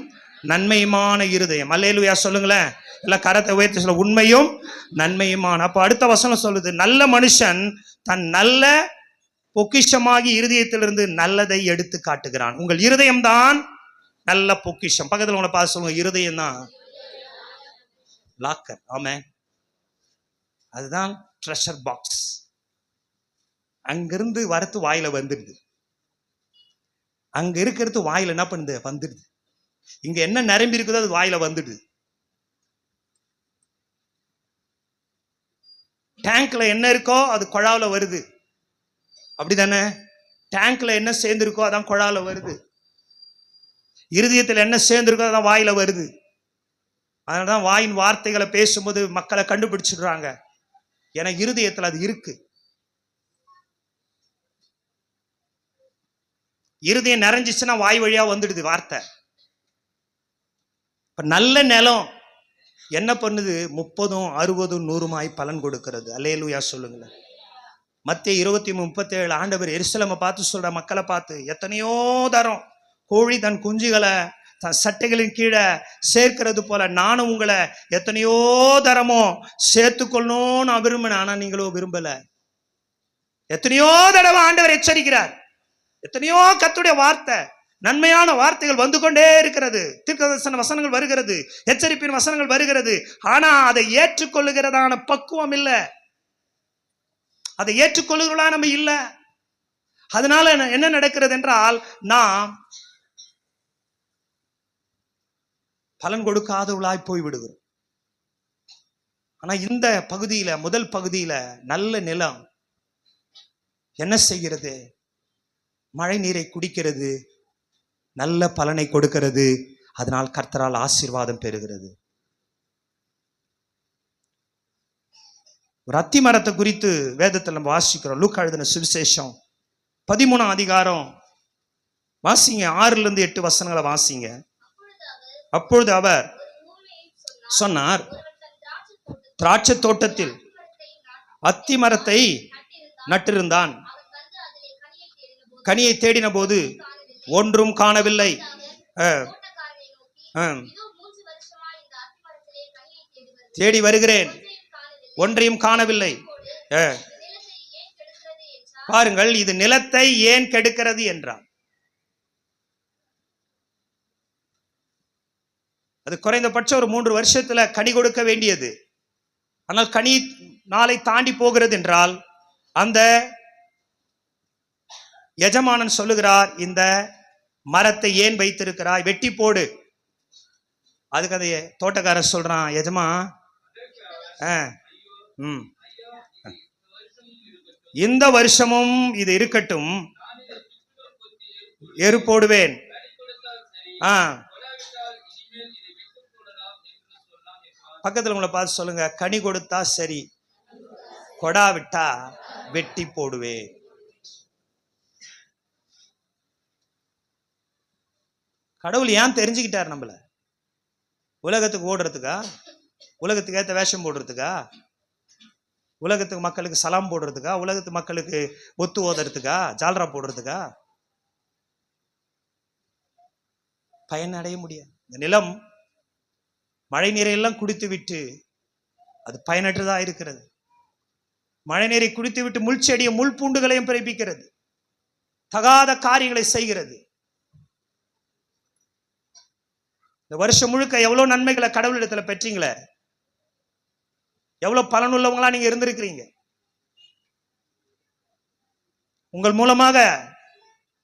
நன்மையுமான இருதயம். அல்லேலூயா சொல்லுங்களேன். இல்ல கரத்தை உயர்த்தி சொல்ல, உண்மையும் நன்மையுமான. அப்ப அடுத்த வசனம் சொல்லுது, நல்ல மனுஷன் தன் நல்ல பொக்கிஷமாகி இருதயத்திலிருந்து நல்லதை எடுத்து காட்டுகிறான். உங்கள் இருதயம் தான் நல்ல பொக்கிஷம். பக்கத்தில் உங்களை பார்த்து சொல்லுங்க, இருதயம் தான் லாக்கர். ஆமே, அதுதான் ட்ரெஷர் பாக்ஸ். அங்கிருந்து வரத்து வாயில வந்துடுது. அங்க இருக்கிறது வாயில என்ன பண்ணுது, வந்துடுது. இங்க என்ன நிரம்பி இருக்குதோ அது வாயில வந்துடுது. டேங்க்ல என்ன இருக்கோ அது குழாவுல வருது. அப்படிதானே? டேங்க்ல என்ன சேர்ந்திருக்கோ அதான் குழாவுல வருது. இருதயத்தில் என்ன சேர்ந்திருக்கோ அதான் வாயில வருது. அதனாலதான் வாயின் வார்த்தைகளை பேசும்போது மக்களை கண்டுபிடிச்சிடுறாங்க. ஏன்னா இருதயத்தில் அது இருக்கு. இருதயம் நிறைஞ்சிச்சுன்னா வாய் வழியா வந்துடுது வார்த்தை. இப்ப நல்ல நிலம் என்ன பண்ணுது, 30, 60, 100 பலன் கொடுக்கிறது. அல்லேலூயா சொல்லுங்களேன். மத்தேயு 23:37 ஆண்டவர் எருசலேமை பார்த்து சொல்ற, மக்களை பார்த்து, எத்தனையோ தரம் கோழி தன் குஞ்சுகளை தன் சட்டைகளின் கீழே சேர்க்கிறது போல நானும் உங்களை எத்தனையோ தரமோ சேர்த்துக்கொள்ளணும் நான் விரும்பினேன், ஆனா நீங்களோ விரும்பல. எத்தனையோ தடவை ஆண்டவர் எச்சரிக்கிறார். எத்தனையோ கர்த்தருடைய வார்த்தை, நன்மையான வார்த்தைகள் வந்து கொண்டே இருக்கிறது. தீர்க்கதரிசன வசனங்கள் வருகிறது, எச்சரிப்பின் வசனங்கள் வருகிறது. ஆனா அதை ஏற்றுக்கொள்ளுகிறதான பக்குவம் இல்லை. அதை ஏற்றுக்கொள்ளுகிறா நம்ம இல்லை. அதனால என்ன நடக்கிறது என்றால், நாம் பலன் கொடுக்காதவளாய் போய் விடுகிறோம். ஆனா இந்த பகுதியில, முதல் பகுதியில நல்ல நிலம் என்ன செய்கிறது, மழை நீரை குடிக்கிறது, நல்ல பலனை கொடுக்கிறது. அதனால் கர்த்தரால் ஆசீர்வாதம் பெறுகிறது. ஒரு அத்தி மரத்தை குறித்து வேதத்தில் நம்ம வாசிக்கிறோம். லூக்கா எழுதின சுவிசேஷம் 13ஆம் அதிகாரம் வாசிங்க, 6-8 வசனங்களை வாசிங்க. அப்பொழுது அவர் சொன்னார், திராட்சை தோட்டத்தில் அத்தி மரத்தை நட்டிருந்தான். கனியை தேடின போது ஒன்றும் காணவில்லை. தேடி வருகிறேன், ஒன்றையும் காணவில்லை. பாருங்கள், இது நிலத்தை ஏன் கெடுக்கிறது என்றார். அது குறைந்தபட்சம் ஒரு 3 வருஷத்துல கனி கொடுக்க வேண்டியது. ஆனால் கனி நாளை தாண்டி போகிறது என்றால் அந்த எஜமானன் சொல்லுகிறார், இந்த மரத்தை ஏன் வைத்திருக்கிறாய், வெட்டி போடு. அதுக்கு அந்த தோட்டக்காரர் சொல்றான், எஜமா இந்த வருஷமும் இது இருக்கட்டும், எரு போடுவேன். பக்கத்துல உங்களை பார்த்து சொல்லுங்க, கனி கொடுத்தா சரி, கொடா விட்டா வெட்டி போடுவேன். கடவுள் ஏன் தெரிஞ்சுக்கிட்டார் நம்மள? உலகத்துக்கு ஓடுறதுக்கா? உலகத்துக்கு ஏற்ற வேஷம் போடுறதுக்கா? உலகத்துக்கு மக்களுக்கு சலாம் போடுறதுக்கா? உலகத்து மக்களுக்கு ஒத்து ஓதுறதுக்கா? ஜால்ரா போடுறதுக்கா? பயன் அடைய முடியாது. இந்த நிலம் மழை நீரையெல்லாம் குடித்து விட்டு அது பயனற்றதா இருக்கிறது. மழை நீரை குடித்து விட்டு முள் செடிய முள் பூண்டுகளையும் பிறப்பிக்கிறது, தகாத காரியங்களை செய்கிறது. இந்த வருஷம் முழுக்க எவ்வளவு நன்மைகளை கடவுளிடத்துல பெற்றீங்களே, எவ்வளவு பலனுள்ளவங்களா நீங்க இருந்திருக்கிறீங்க. உங்கள் மூலமாக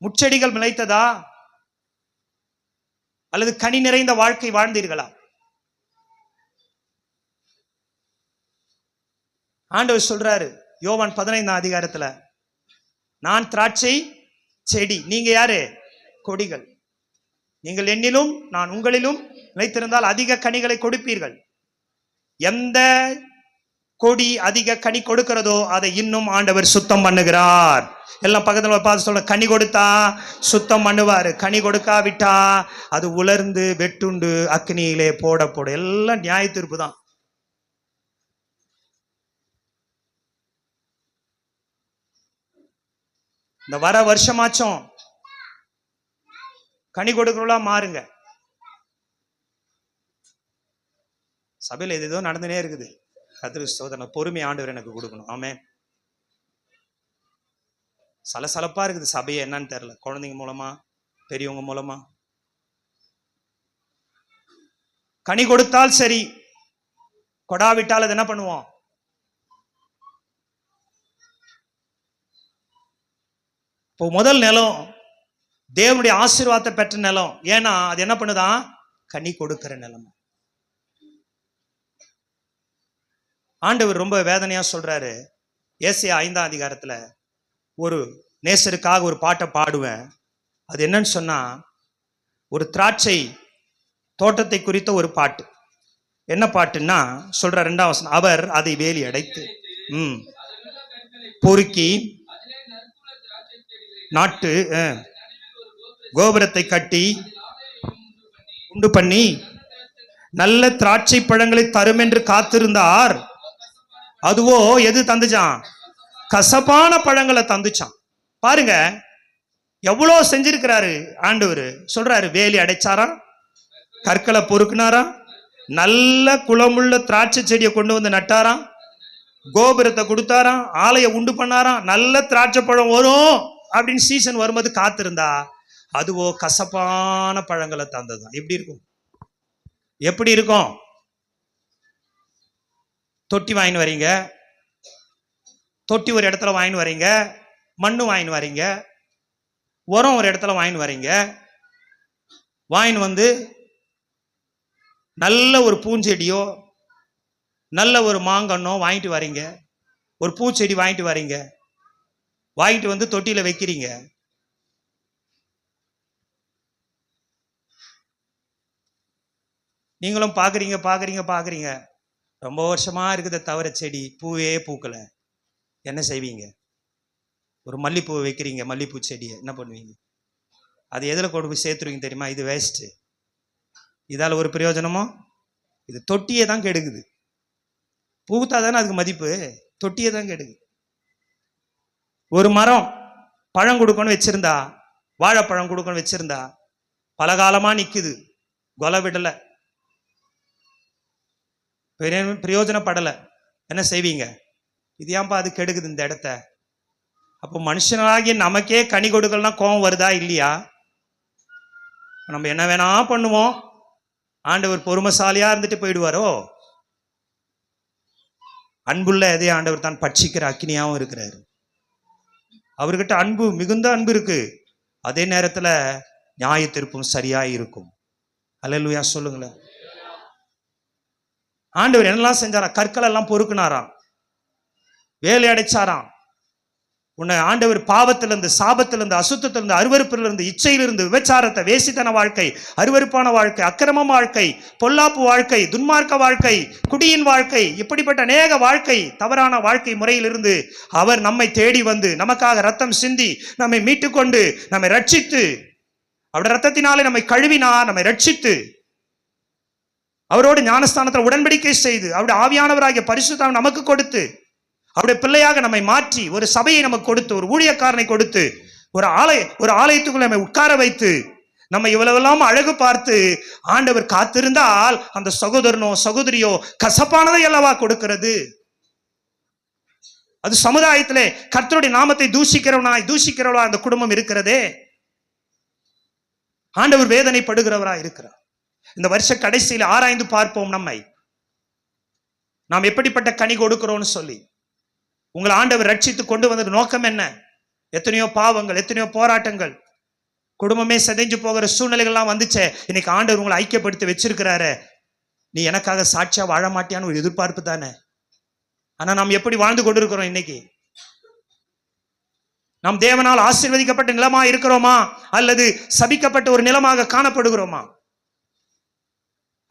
முச்செடிகள் விளைத்ததா அல்லது கனி நிறைந்த வாழ்க்கை வாழ்ந்தீர்களா? ஆண்டவர் சொல்றாரு யோவான் 15ஆம் அதிகாரத்துல, நான் திராட்சை செடி, நீங்க யாரு? கொடிகள். நீங்கள் என்னிலும் நான் உங்களிலும் நிலைத்திருந்தால் அதிக கனிகளை கொடுப்பீர்கள். எந்த கொடி அதிக கனி கொடுக்கிறதோ அதை இன்னும் ஆண்டவர் சுத்தம் பண்ணுகிறார். எல்லாம் பக்கத்துல பார்த்து சொல்ல, கனி கொடுத்தா சுத்தம் பண்ணுவாரு, கனி கொடுக்காவிட்டா அது உலர்ந்து வெட்டுண்டு அக்னியிலே போட. எல்லாம் நியாய தீர்ப்பு தான். இந்த வர வருஷமாச்சும் கனி கொடுக்கிறவளா மாறுங்க. சபையில் ஏதோ நடந்துனே இருக்குது. கர்த்தருக்கு ஸ்தோத்திரம். பொறுமை ஆண்டவர் எனக்கு கொடுக்கணும். ஆமென். சலசலப்பா இருக்குது சபையை, என்னன்னு தெரியல. குழந்தைங்க மூலமா, பெரியவங்க மூலமா. கனி கொடுத்தால் சரி, கொடாவிட்டால் அது என்ன பண்ணுவோம்? இப்போ முதல் நிலம் தேவனுடைய ஆசீர்வாதத்தை பெற்ற நிலம். ஏன்னா அது என்ன பண்ணுதான்? கனி கொடுக்கிற நிலம். ஆண்டவர் ரொம்ப வேதனையா சொல்றாரு. ஏசாயா 5ஆம் அதிகாரத்துல ஒரு நேசருக்காக ஒரு பாட்டை பாடுவேன். அது என்னன்னு சொன்னா, ஒரு திராட்சை தோட்டத்தை குறித்த ஒரு பாட்டு. என்ன பாட்டுன்னா சொல்ற 2ஆம் வசனம், அவர் அதை வேலி அடைத்து பொறுக்கி நாட்டு கோபுரத்தை கட்டி உண்டு பண்ணி நல்ல திராட்சை பழங்களை தரும் என்று காத்திருந்தார். அதுவோ எது தந்துச்சான்? கசப்பான பழங்களை தந்துச்சான். பாருங்க எவ்வளோ செஞ்சிருக்கிறாரு ஆண்டவர். சொல்றாரு, வேலி அடைச்சாராம், கற்களை பொறுக்குனாராம், நல்ல குளமுள்ள திராட்சை செடியை கொண்டு வந்து நட்டாராம், கோபுரத்தை கொடுத்தாராம், ஆலையை உண்டு பண்ணாராம். நல்ல திராட்சை பழம் வரும் அப்படின்னு சீசன் வரும்போது காத்திருந்தா அதுவோ கசப்பான பழங்களை தந்ததுதான். எப்படி இருக்கும்? எப்படி இருக்கும்? தொட்டி வாங்கின்னு வரீங்க, தொட்டி ஒரு இடத்துல வாங்கின்னு வரீங்க, மண்ணு வாங்கின்னு வரீங்க, உரம் ஒரு இடத்துல வாங்கின்னு வரீங்க, வாங்கின்னு வந்து நல்ல ஒரு பூஞ்செடியோ நல்ல ஒரு மாங்கன்னோ வாங்கிட்டு வரீங்க, ஒரு பூச்செடி வாங்கிட்டு வரீங்க, வாங்கிட்டு வந்து தொட்டியில வைக்கிறீங்க. நீங்களும் பாக்குறீங்க ரொம்ப வருஷமா இருக்குத தவிர செடி பூவே பூக்கல. என்ன செய்வீங்க? ஒரு மல்லிப்பூ வைக்கிறீங்க, மல்லிப்பூ செடியை என்ன பண்ணுவீங்க? அது எதில் கொண்டு போய் சேர்த்துருவீங்க தெரியுமா? இது வேஸ்ட், இதால் ஒரு பிரயோஜனமோ? இது தொட்டியே தான் கெடுக்குது. பூத்தா தானே அதுக்கு மதிப்பு, தொட்டியே தான் கெடுக்குது. ஒரு மரம் பழம் கொடுக்கணும்னு வச்சிருந்தா, வாழைப்பழம் கொடுக்கணும்னு வச்சிருந்தா பல காலமா நிக்குது, கொலை விடலை, பிரயோஜனப்படலை. என்ன செய்வீங்க? இது ஏன்பா அது கெடுக்குது இந்த இடத்த? அப்போ மனுஷனாகிய நமக்கே கனி கொடுக்கலன்னா கோபம் வருதா இல்லையா? நம்ம என்ன வேணா பண்ணுவோம், ஆண்டவர் பொறுமைசாலியா இருந்துட்டு போயிடுவாரோ? அன்புள்ள எதே ஆண்டவர் தான் பட்சிக்கிற அக்கினியாவும் இருக்கிறாரு. அவர்கிட்ட அன்பு, மிகுந்த அன்பு இருக்கு. அதே நேரத்துல நியாய தீர்ப்பும் சரியா இருக்கும். அல்லேலூயா சொல்லுங்களேன். ஆண்டவர் என்னெல்லாம் செஞ்சாரா? கற்கள் எல்லாம் பொறுக்குனாராம், வேலை அடைச்சாராம். உன்னை ஆண்டவர் பாவத்திலிருந்து, சாபத்திலிருந்து, அசுத்தத்திலிருந்து, அருவருப்பிலிருந்து, இச்சையிலிருந்து, விபச்சாரத்தை, வேசித்தன வாழ்க்கை, அருவருப்பான வாழ்க்கை, அக்கிரம வாழ்க்கை, பொல்லாப்பு வாழ்க்கை, துன்மார்க்க வாழ்க்கை, குடியின் வாழ்க்கை, இப்படிப்பட்ட அநேக வாழ்க்கை, தவறான வாழ்க்கை முறையிலிருந்து அவர் நம்மை தேடி வந்து நமக்காக ரத்தம் சிந்தி நம்மை மீட்டுக்கொண்டு நம்மை ரட்சித்து, அவருடைய ரத்தத்தினாலே நம்மை கழுவினார், நம்மை ரட்சித்து, அவரோடு ஞானஸ்தானத்தில் உடன்படிக்கை செய்து, அவருடைய ஆவியானவராகிய பரிசுத்தம் நமக்கு கொடுத்து, அவருடைய பிள்ளையாக நம்மை மாற்றி, ஒரு சபையை நமக்கு கொடுத்து, ஒரு ஊழியக்காரனை கொடுத்து, ஒரு ஆலயத்துக்குள்ள நம்மை உட்கார வைத்து, நம்ம இவ்வளவெல்லாம் அழகு பார்த்து ஆண்டவர் காத்திருந்தால் அந்த சகோதரனோ சகோதரியோ கசப்பானதை அல்லவா கொடுக்கிறது? அது சமுதாயத்திலே கர்த்தருடைய நாமத்தை தூஷிக்கிறவளா அந்த குடும்பம் இருக்கிறதே. ஆண்டவர் வேதனைப்படுகிறவரா இருக்கிறார். இந்த வருஷ கடைசியில் ஆராய்ந்து பார்ப்போம் நம்மை, நாம் எப்படிப்பட்ட கனி கொடுக்கிறோம்னு சொல்லி. உங்களை ஆண்டவர் ரட்சித்து கொண்டு வந்தது நோக்கம் என்ன? எத்தனையோ பாவங்கள், எத்தனையோ போராட்டங்கள், குடும்பமே சிதைஞ்சு போகிற சூழ்நிலைகள்லாம் வந்துச்சே. இன்னைக்கு ஆண்டவர் உங்களை ஐக்கியப்படுத்தி வச்சிருக்கிறாரு. நீ எனக்காக சாட்சியா வாழ மாட்டியான்னு ஒரு எதிர்பார்ப்பு தானே. ஆனா நாம் எப்படி வாழ்ந்து கொண்டிருக்கிறோம்? இன்னைக்கு நாம் தேவனால் ஆசீர்வதிக்கப்பட்ட நிலமா இருக்கிறோமா, அல்லது சபிக்கப்பட்ட ஒரு நிலமாக காணப்படுகிறோமா?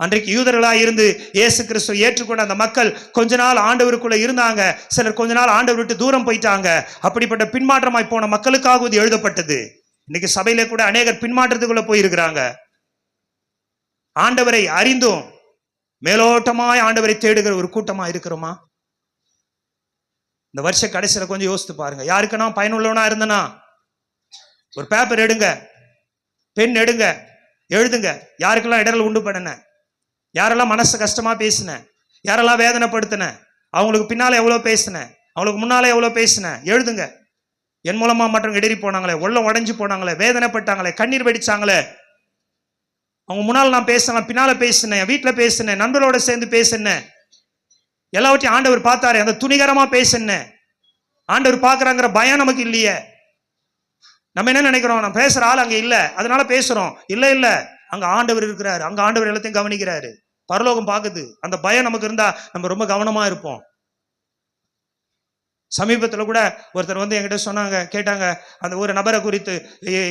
அன்றைக்கு யூதர்களாக இருந்து இயேசு கிறிஸ்துவை ஏற்றுக்கொண்ட அந்த மக்கள் கொஞ்ச நாள் ஆண்டவருக்குள்ள இருந்தாங்க, சிலர் கொஞ்ச நாள் ஆண்டவர் விட்டு தூரம் போயிட்டாங்க. அப்படிப்பட்ட பின்மாற்றமாய் போன மக்களுக்காக இது எழுதப்பட்டது. இன்னைக்கு சபையில கூட அநேகர் பின்மாற்றத்துக்குள்ள போயிருக்கிறாங்க. ஆண்டவரை அறிந்தும் மேலோட்டமாய் ஆண்டவரை தேடுகிற ஒரு கூட்டமா இருக்கிறோமா? இந்த வருஷ கடைசியில கொஞ்சம் யோசித்து பாருங்க. யாருக்குன்னா பயனுள்ளவனா இருந்தனா ஒரு பேப்பர் எடுங்க, பென் எடுங்க, எழுதுங்க. யாருக்கெல்லாம் இடர்கள் உண்டு பண்ணன, யாரெல்லாம் மனசு கஷ்டமா பேசினேன், யாரெல்லாம் வேதனைப்படுத்தினேன், அவங்களுக்கு பின்னால எவ்வளவு பேசினேன், அவங்களுக்கு முன்னாலே எவ்வளவு பேசினேன். எழுதுங்க. என் மூலமா மற்றவங்க இடறி போனாங்களே, உள்ளம் உடைஞ்சு போனாங்களே, வேதனைப்பட்டாங்களே, கண்ணீர் வெடிச்சாங்களே, அவங்க முன்னால் நான் பேசினேன், பின்னால பேசினேன், வீட்டுல பேசினேன், நண்பர்களோட சேர்ந்து பேசினேன், எல்லாவற்றையும் ஆண்டவர் பார்த்தாரு. அந்த துணிகரமா பேசினேன். ஆண்டவர் பார்க்கறாங்கிற பயம் நமக்கு இல்லையே. நம்ம என்ன நினைக்கிறோம், நம்ம பேசுற ஆள் அங்க இல்ல அதனால பேசுறோம். இல்ல, அங்க ஆண்டவர் இருக்கிறாரு. அங்க ஆண்டவர் எல்லாத்தையும் கவனிக்கிறாரு. பரலோகம் பாக்குது. அந்த பயம் நமக்கு இருந்தா நம்ம ரொம்ப கவனமா இருப்போம். சமீபத்துல கூட ஒருத்தர் வந்து என்கிட்ட சொன்னாங்க, கேட்டாங்க அந்த ஒரு நபரை குறித்து,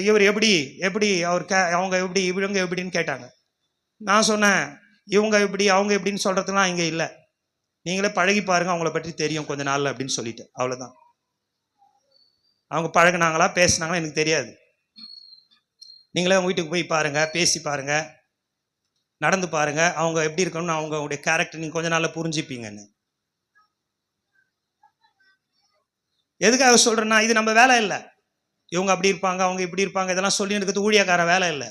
இவர் எப்படி அவர் அவங்க எப்படி இவங்க எப்படின்னு கேட்டாங்க. நான் சொன்னேன், இவங்க இப்படி அவங்க எப்படின்னு சொல்றதுலாம் இங்க இல்ல, நீங்களே பழகி பாருங்க, அவங்கள பற்றி தெரியும் கொஞ்ச நாள்ல அப்படின்னு சொல்லிட்டு. அவ்வளவுதான். அவங்க பழகினாங்களா பேசினாங்களா எனக்கு தெரியாது. நீங்களே அவங்க வீட்டுக்கு போய் பாருங்க, பேசி பாருங்க, நடந்து பாருங்க, அவங்க எப்படி இருக்கணும்னு அவங்களுடைய கேரக்டர் நீங்க கொஞ்ச நாள்ல புரிஞ்சுப்பீங்கன்னு. எதுக்காக சொல்றேன்னா, இது நம்ம வேலை இல்லை. இவங்க அப்படி இருப்பாங்க, அவங்க இப்படி இருப்பாங்க, இதெல்லாம் சொல்லி இருக்கிறது ஊழியக்கார வேலை இல்லை.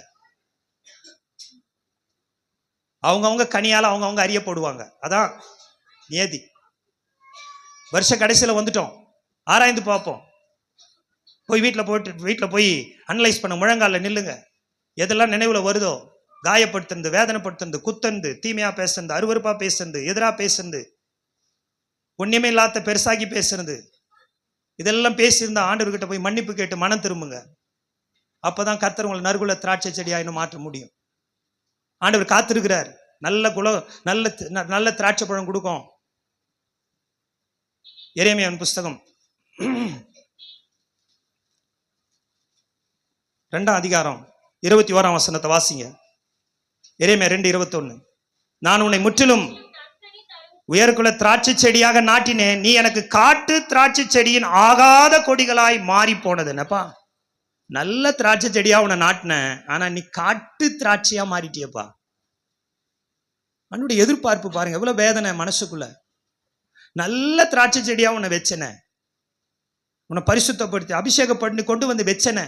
அவங்கவுங்க கனியால அவங்கவுங்க அறியப்படுவாங்க. அதான் நியதி. வருஷ கடைசியில் வந்துட்டோம், ஆராய்ந்து பார்ப்போம். போய் வீட்டில் போய் அனலைஸ் பண்ண, முழங்காலில் நில்லுங்க. எதெல்லாம் நினைவுல வருதோ, காயப்படுத்துறது, வேதனைப்படுத்துறது, குத்துறது, தீமையா பேசுறது, அருவருப்பா பேசுறது, எதிரா பேசுறது, ஒன்றுமே இல்லாத பெருசாகி பேசுறது, இதெல்லாம் பேசியிருந்தா ஆண்டவர்கிட்ட போய் மன்னிப்பு கேட்டு மனம் திரும்புங்க. அப்பதான் கர்த்தர் உங்களை நறுகுல திராட்சை செடியாயின்னு மாற்ற முடியும். ஆண்டவர் காத்திருக்கிறார். நல்ல திராட்சை பழம் கொடுக்கும். எரேமியாவின் புஸ்தகம் 2ஆம் அதிகாரம் 21ஆம் வசனத்தை வாசிங்க. எரேமியா 2:21. நான் உன்னை முற்றிலும் உயர்குல திராட்சை செடியாக நாட்டினேன், நீ எனக்கு காட்டு திராட்சை செடியின் ஆகாத கொடிகளாய் மாறி போனது. என்னப்பா, நல்ல திராட்சை செடியா உன்னை நாட்டின, ஆனா நீ காட்டு திராட்சையா மாறிட்டியப்பா. அவனுடைய எதிர்பார்ப்பு பாருங்க, எவ்வளவு வேதனை மனசுக்குள்ள. நல்ல திராட்சை செடியா உன்னை வச்சன, உன்னை பரிசுத்தப்படுத்தி அபிஷேகப்படுத்தி கொண்டு வந்து வச்சன,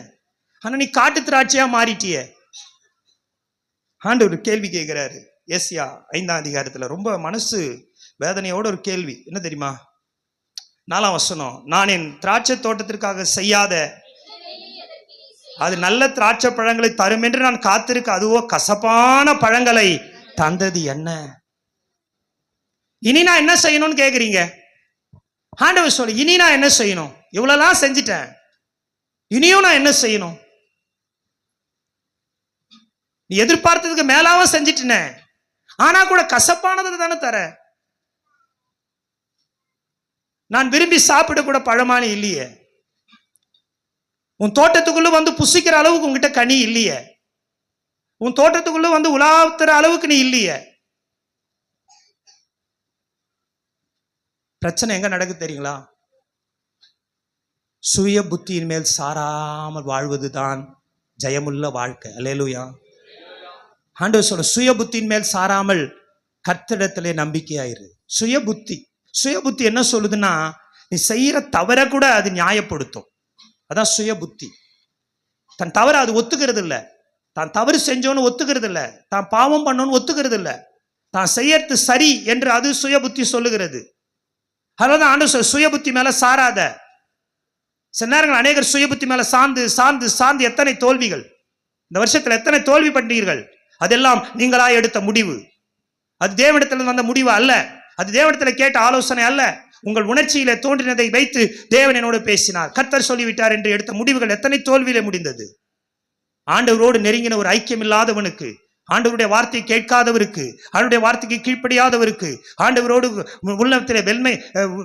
ஆனா நீ காட்டு திராட்சையா மாறிட்டிய. ஆண்டவர் கேள்வி கேட்கிறாரு. ஏசியா 5ஆம் அதிகாரத்துல ரொம்ப மனசு வேதனையோட ஒரு கேள்வி. என்ன தெரியுமா? 4ஆம் வசனம். நான் என் திராட்சை தோட்டத்திற்காக செய்யாத அது நல்ல திராட்சை பழங்களை தரும் என்று நான் காத்திருக்க, அதுவோ கசப்பான பழங்களை தந்தது என்ன? இனி நான் என்ன செய்யணும்னு கேக்குறீங்க. ஆண்டவர் சொல்லு, இனி நான் என்ன செய்யணும்? இவ்வளவுலாம் செஞ்சிட்டேன், இனியும் நான் என்ன செய்யணும்? நீ எதிர்பார்த்ததுக்கு மேலாவும் செஞ்சிட்டேனே, ஆனா கூட கசப்பானது தானே தர. நான் விரும்பி சாப்பிட கூட பழமானி இல்லையே. உன் தோட்டத்துக்குள்ள வந்து புசிக்கிற அளவுக்கு உங்ககிட்ட கனி இல்லையே. உன் தோட்டத்துக்குள்ள வந்து உலாவுத்துற அளவுக்கு நீ இல்லையே. பிரச்சனை எங்க நடக்கு தெரியுங்களா? சுய புத்தியின் மேல் சாராமல் வாழ்வதுதான் ஜெயமுள்ள வாழ்க்கை. அல்லேலூயா. ஆண்டவர் சொல்ற, சுய புத்தியின் மேல் சாராமல் கர்த்தரிடத்திலே நம்பிக்கையாயிரு. சுய புத்தி என்ன சொல்லுதுன்னா, நீ செய்யற தவற கூட அது நியாயப்படுத்தும். அதான் சுய புத்தி. தன் தவற அது ஒத்துக்கிறது இல்லை. தான் தவறு செஞ்சோன்னு ஒத்துக்கிறது இல்லை. தான் பாவம் பண்ணோன்னு ஒத்துக்கிறது இல்லை. தான் செய்யறது சரி என்று அது சுய புத்தி சொல்லுகிறது. அதனால ஆண்டவர் சுய புத்தி மேல சாராத. சில நேரங்கள் அநேகர் சுய புத்தி மேல சார்ந்து சார்ந்து சார்ந்து எத்தனை தோல்விகள் இந்த வருஷத்துல, எத்தனை தோல்வி பண்ணீர்கள். அதெல்லாம் நீங்களா எடுத்த முடிவு. அது தேவனிடத்தில் வந்த முடிவு அல்ல. அது தேவனிடத்தில் கேட்ட ஆலோசனை அல்ல. உங்கள் உணர்ச்சியில தோன்றினதை வைத்து தேவன் என்னோடு பேசினார், கர்த்தர் சொல்லிவிட்டார் என்று எடுத்த முடிவுகள் எத்தனை தோல்வியில முடிந்தது. ஆண்டவரோடு நெருங்கின ஒரு ஐக்கியம் இல்லாதவனுக்கு, ஆண்டவருடைய வார்த்தையை கேட்காதவருக்கு, ஆண்டவருடைய வார்த்தைக்கு கீழ்ப்படியாதவருக்கு, ஆண்டவரோடு உள்ளத்திலே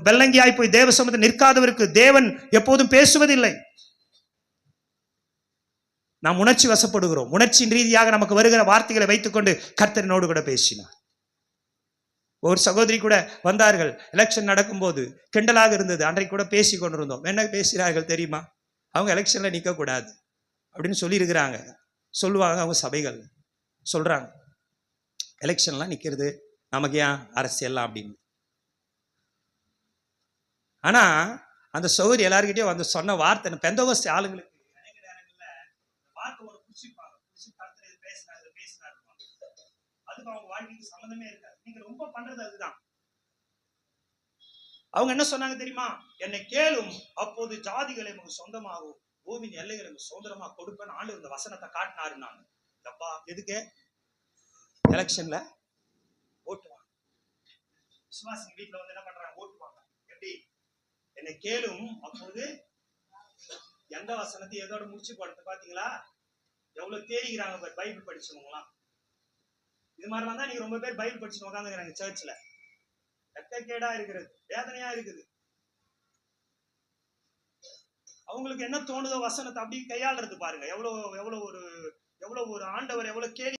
வெள்ளங்கியாய் போய் தேவ சமூகத்தில் நிற்காதவருக்கு தேவன் எப்போதும் பேசுவதில்லை. நாம் உணர்ச்சி வசப்படுகிறோம். உணர்ச்சியின் ரீதியாக நமக்கு வருகிற வார்த்தைகளை வைத்துக்கொண்டு கர்த்தரினோடு கூட பேசினார். ஒரு சகோதரி கூட வந்தார்கள். எலெக்ஷன் நடக்கும்போது கிண்டலாக இருந்தது. அன்றைக்கு கூட பேசி கொண்டிருந்தோம். என்ன பேசுகிறார்கள் தெரியுமா? அவங்க எலெக்ஷன்ல நிற்க கூடாது அப்படின்னு சொல்லி இருக்கிறாங்க. சொல்லுவாங்க, அவங்க சபைகள் சொல்றாங்க, எலெக்ஷன்லாம் நிக்கிறது நமக்கு ஏன் அரசியல்லாம் அப்படின்னு. ஆனா அந்த சகோதரி எல்லாருக்கிட்டையும் வந்து சொன்ன வார்த்தை, பெந்தகோஸ்தே ஆளுங்களுக்கு அதுக்கு அவங்க வாழ்க்கைக்கு சம்மந்தமே இருக்காது. நீங்க ரொம்ப பண்றது அதுதான். அவங்க என்ன சொன்னாங்க தெரியுமா? என்னை கேளும் அப்போது ஜாதிகளை நமக்கு சொந்தமாகும், பூமியின் எல்லைகளை நமக்கு சுதந்திரமா கொடுப்பேன்னு ஆண்டவர் இந்த வசனத்தை காட்டினாரு. நான் அப்பா எதுக்கு? எலெக்ஷன்ல ஓட்டுவாங்க. விசுவாசி வீட்டுல வந்து என்ன பண்றாங்க? ஓட்டுவாங்க. எப்படி? என்னை கேளும் அப்போது, எந்த வசனத்தை எதோட முடிச்சு போடுறது பாத்தீங்களா? எவ்வளவு தேடிக்கிறாங்க பைபிள் படிச்சவங்களாம். இது மாதிரிலாம் தான் நீங்க ரொம்ப பேர் பைபிள் படிச்சு உட்காந்துக்கிறாங்க சர்ச்ல. வெட்கக்கேடா இருக்கிறது, வேதனையா இருக்குது. அவங்களுக்கு என்ன தோணுதோ வசனத்தை அப்படி கையாளுறது பாருங்க. எவ்வளவு ஒரு ஆண்டவர் எவ்வளவு கேள்வி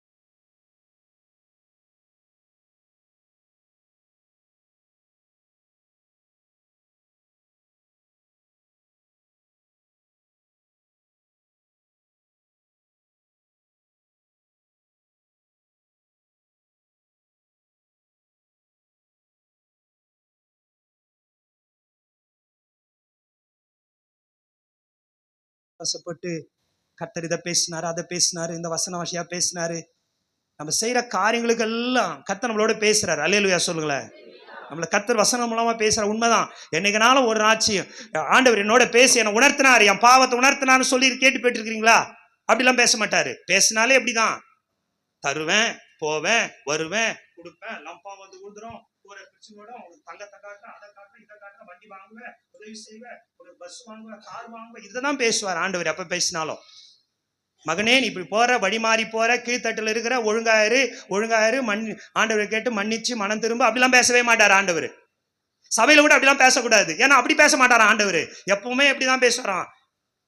வசப்பட்டு கர்த்தர் இதை பேசினாரு, அதை பேசினாரு, இந்த வசன வாசியா பேசினாரு. நம்ம செய்யற காரியங்களுக்கு எல்லாம் கர்த்தர் நம்மளோட பேசுறாரு. அல்லேலூயா சொல்லுங்களேன். நம்மள கர்த்தர் வசனம் மூலமா பேசுற உண்மைதான். என்னைக்குனாலும் ஒரு நாட்சியும் ஆண்டவர் என்னோட பேசி என்னை உணர்த்தினாரு, என் பாவத்தை உணர்த்தினான்னு சொல்லி கேட்டு போயிட்டு அப்படிலாம் பேச மாட்டாரு. பேசினாலே எப்படிதான்? தருவேன், போவேன், வருவேன், கொடுப்பேன், லம்பா வந்து விழுந்துரும், ஒரு பிரச்சனை தங்கத்தை காட்டுறேன், அதை காட்டுறேன், இதை காட்டுறேன், வண்டி வாங்குவேன், உதவி செய்வேன், ஒரு பஸ் வாங்குவேன், கார் வாங்குவேன், இதுதான் பேசுவார் ஆண்டவர். எப்ப பேசினாலும், மகனே நீ இப்படி போற, வழி மாறி போற, கீழ்த்தட்டில் இருக்கிற, ஒழுங்காயிரு ஆண்டவரை கேட்டு மன்னிச்சு மனம் திரும்ப, அப்படிலாம் பேசவே மாட்டார் ஆண்டவர். சபையில கூட அப்படிலாம் பேசக்கூடாது. ஏன்னா அப்படி பேச மாட்டாரா ஆண்டவர். எப்பவுமே எப்படிதான் பேசுறான்?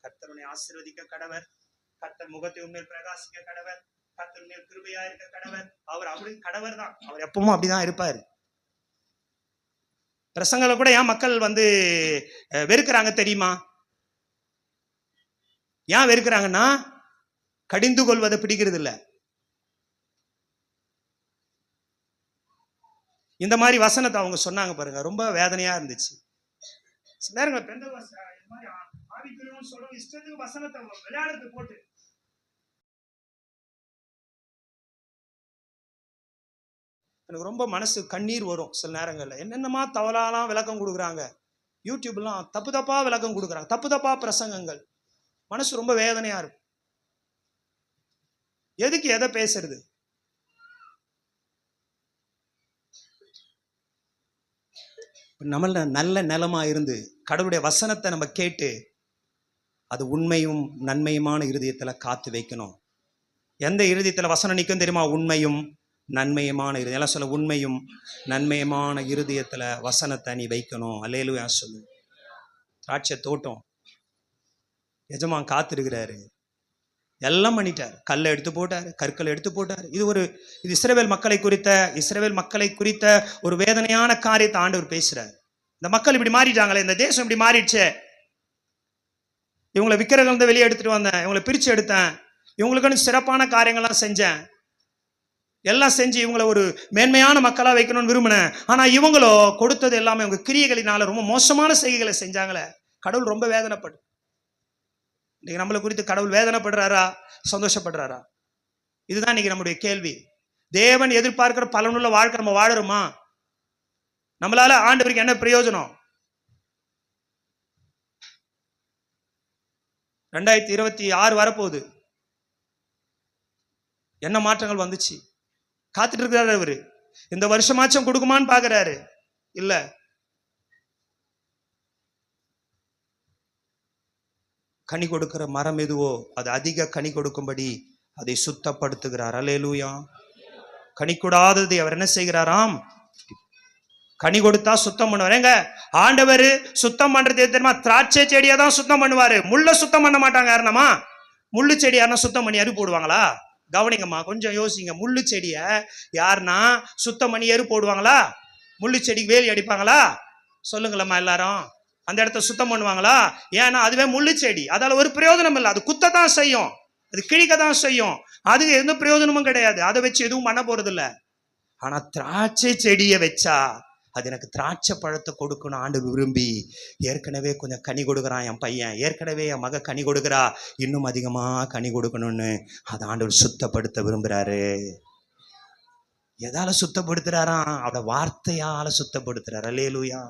கர்த்தருடைய ஆசீர்வதிக்க கடவர், கர்த்தர் முகத்தை உண்மையில் பிரகாசிக்க கடவர், கர்த்தர் மேல் கிருபையா இருக்க கடவர். அவர் அப்படி கடவர் தான். அவர் எப்பவும் அப்படிதான் இருப்பாரு. பிரசங்களை கூட ஏன் மக்கள் வந்து வெறுக்கிறாங்க தெரியுமா? ஏன் வெறுக்கிறாங்கன்னா, கடிந்து கொள்வதை பிடிக்கிறது இல்ல. இந்த மாதிரி வசனத்தை அவங்க சொன்னாங்க பாருங்க, ரொம்ப வேதனையா இருந்துச்சு. சில நேரங்கள் இஷ்டத்துக்கு வசனத்தை விளையாடுறது போட்டு எனக்கு ரொம்ப மனசு கண்ணீர் வரும். சில நேரங்கள்ல என்னென்னமா தவறாலாம் விளக்கம் கொடுக்குறாங்க. யூடியூப்லாம் தப்பா விளக்கம் கொடுக்குறாங்க, தப்பா பிரசங்கங்கள். மனசு ரொம்ப வேதனையா இருக்கும். எதுக்கு எதை பேசுறது? நம்மள நல்ல நிலமா இருந்து கடவுளுடைய வசனத்தை நம்ம கேட்டு அது உண்மையும் நன்மையுமான இருதயத்துல காத்து வைக்கணும். எந்த இருதயத்துல வசனம் நிற்கும் தெரியுமா? உண்மையும் நன்மையுமான இருதயம். எல்லாம் சொல்ல, உண்மையும் நன்மையுமான இருதயத்துல வசனத்தை நீ வைக்கணும். அல்லேலூயா சொல்லு. திராட்சை தோட்டம் எஜமான் காத்திருக்கிறாரு, எல்லாம் பண்ணிட்டார். கல்லை எடுத்து போட்டார், கற்களை எடுத்து போட்டார். இது இஸ்ரவேல் மக்களை குறித்த ஒரு வேதனையான காரியத்தை ஆண்டவர் பேசுறார். இந்த மக்கள் இப்படி மாறிட்டாங்களே, இந்த தேசம் இப்படி மாறிடுச்சு, இவங்களை விக்கிரகங்கள் வெளியே எடுத்துட்டு வந்தேன், இவங்களை பிரிச்சு எடுத்தேன், இவங்களுக்குன்னு சிறப்பான காரியங்கள்லாம் செஞ்சேன், எல்லாம் செஞ்சு இவங்களை ஒரு மேன்மையான மக்களா வைக்கணும்னு விரும்பினேன். ஆனா இவங்களோ கொடுத்தது எல்லாமே இவங்க கிரியைகளினால ரொம்ப மோசமான செய்கைகளை செஞ்சாங்களே. கடவுள் ரொம்ப வேதனைப்படு. இன்னைக்கு நம்மளை குறித்து கடவுள் வேதனைப்படுறாரா, சந்தோஷப்படுறாரா? இதுதான் இன்னைக்கு நம்முடைய கேள்வி. தேவன் எதிர்பார்க்கிற பலனுள்ள வாழ்க்கை நம்ம வாழறோமா? நம்மளால ஆண்டவருக்கு என்ன பிரயோஜனம்? 2026 வரப்போகுது. என்ன மாற்றங்கள் வந்துச்சு? காத்துட்டு இருக்கிறாரு அவரு. இந்த வருஷமாச்சும் கொடுக்குமான்னு பாக்குறாரு. இல்ல, கனி கொடுக்கிற மரம் எதுவோ அது அதிக கனி கொடுக்கும்படி அதை சுத்தப்படுத்துகிறார். அல்லேலூயா. கனி கூடாதது அவர் என்ன செய்கிறாராம்? கனி கொடுத்தா சுத்தம் பண்ணுவார். எங்க ஆண்டவர் சுத்தம் பண்றது தெரியுமா? திராட்சை செடியை தான் சுத்தம் பண்ணுவாரு, முள்ள சுத்தம் பண்ண மாட்டாங்க. யாருனமா முள்ளு செடி யாருன்னா சுத்தம் பண்ணி எரு போடுவாங்களா? கவனிங்கம்மா, கொஞ்சம் யோசிங்க. முள்ளு செடிய யாருன்னா சுத்தம் பண்ணி எரு போடுவாங்களா? முள்ளு செடிக்கு வேலி அடிப்பாங்களா? சொல்லுங்களம்மா எல்லாரும். அந்த இடத்த சுத்தம் பண்ணுவாங்களா? ஏன்னா அதுவே முள்ளு செடி, அதால ஒரு பிரயோஜனம் இல்லை. அது குத்ததான் செய்யும், அது கிழிக்க தான் செய்யும், அதுக்கு எந்த பிரயோஜனமும் கிடையாது. அதை வச்சு எதுவும் பண்ண போறது இல்லை. ஆனா திராட்சை செடியை வச்சா அது எனக்கு திராட்சை பழத்தை கொடுக்கணும் ஆண்டவர் விரும்பி. ஏற்கனவே கொஞ்சம் கனி கொடுக்குறான் என் பையன், ஏற்கனவே என் மக கனி கொடுக்குறா, இன்னும் அதிகமா கனி கொடுக்கணும்னு அதை ஆண்டவர் சுத்தப்படுத்த விரும்புறாரு. எதால சுத்தப்படுத்துறாராம்? அவட வார்த்தையால சுத்தப்படுத்துறாரு. அல்லேலூயா.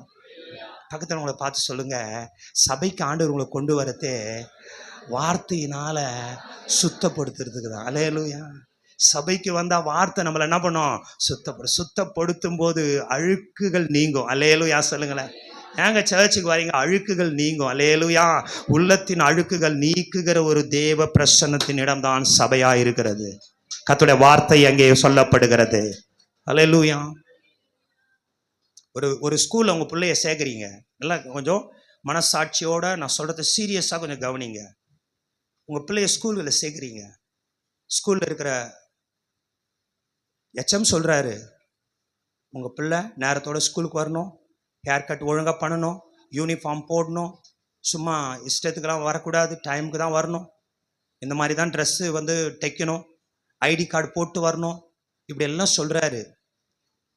பக்கத்துல உங்களை பார்த்து சொல்லுங்க, சபைக்கு ஆண்டவர் உங்களை கொண்டு வரதே வார்த்தையினால சுத்தப்படுத்துறதுக்கு தான். அல்லேலூயா. சபைக்கு வந்தா வார்த்தை நம்மள என்ன பண்ணும்? சுத்தப்படுத்தும் போது அழுக்குகள் நீங்கும். அல்லேலூயா சொல்லுங்களேன். ஏங்க சர்ச்சுக்கு வரீங்க? அழுக்குகள் நீங்கும். அல்லேலூயா. உள்ளத்தின் அழுக்குகள் நீக்குகிற ஒரு தேவ பிரசன்னத்தின் இடம்தான் சபையா இருக்கிறது. கர்த்தருடைய வார்த்தை அங்கே சொல்லப்படுகிறது. அல்லேலூயா. ஒரு ஸ்கூல்ல உங்க பிள்ளைய சேர்க்குறீங்க, நல்லா கொஞ்சம் மனசாட்சியோட நான் சொல்றதை சீரியஸா கொஞ்சம் கவனிங்க. உங்க பிள்ளைய ஸ்கூல்ல சேர்க்குறீங்க. ஸ்கூல்ல இருக்கிற எச்எம் சொல்றாரு, உங்க பிள்ளை நேரத்தோட ஸ்கூலுக்கு வரணும், ஹேர் கட் ஒழுங்கா பண்ணணும், யூனிஃபார்ம் போடணும், சும்மா இஷ்டத்துக்கெல்லாம் வரக்கூடாது, டைமுக்கு தான் வரணும், இந்த மாதிரி தான் ட்ரெஸ்ஸு தைக்கணும், ஐடி கார்டு போட்டு வரணும், இப்படி எல்லாம் சொல்றாரு.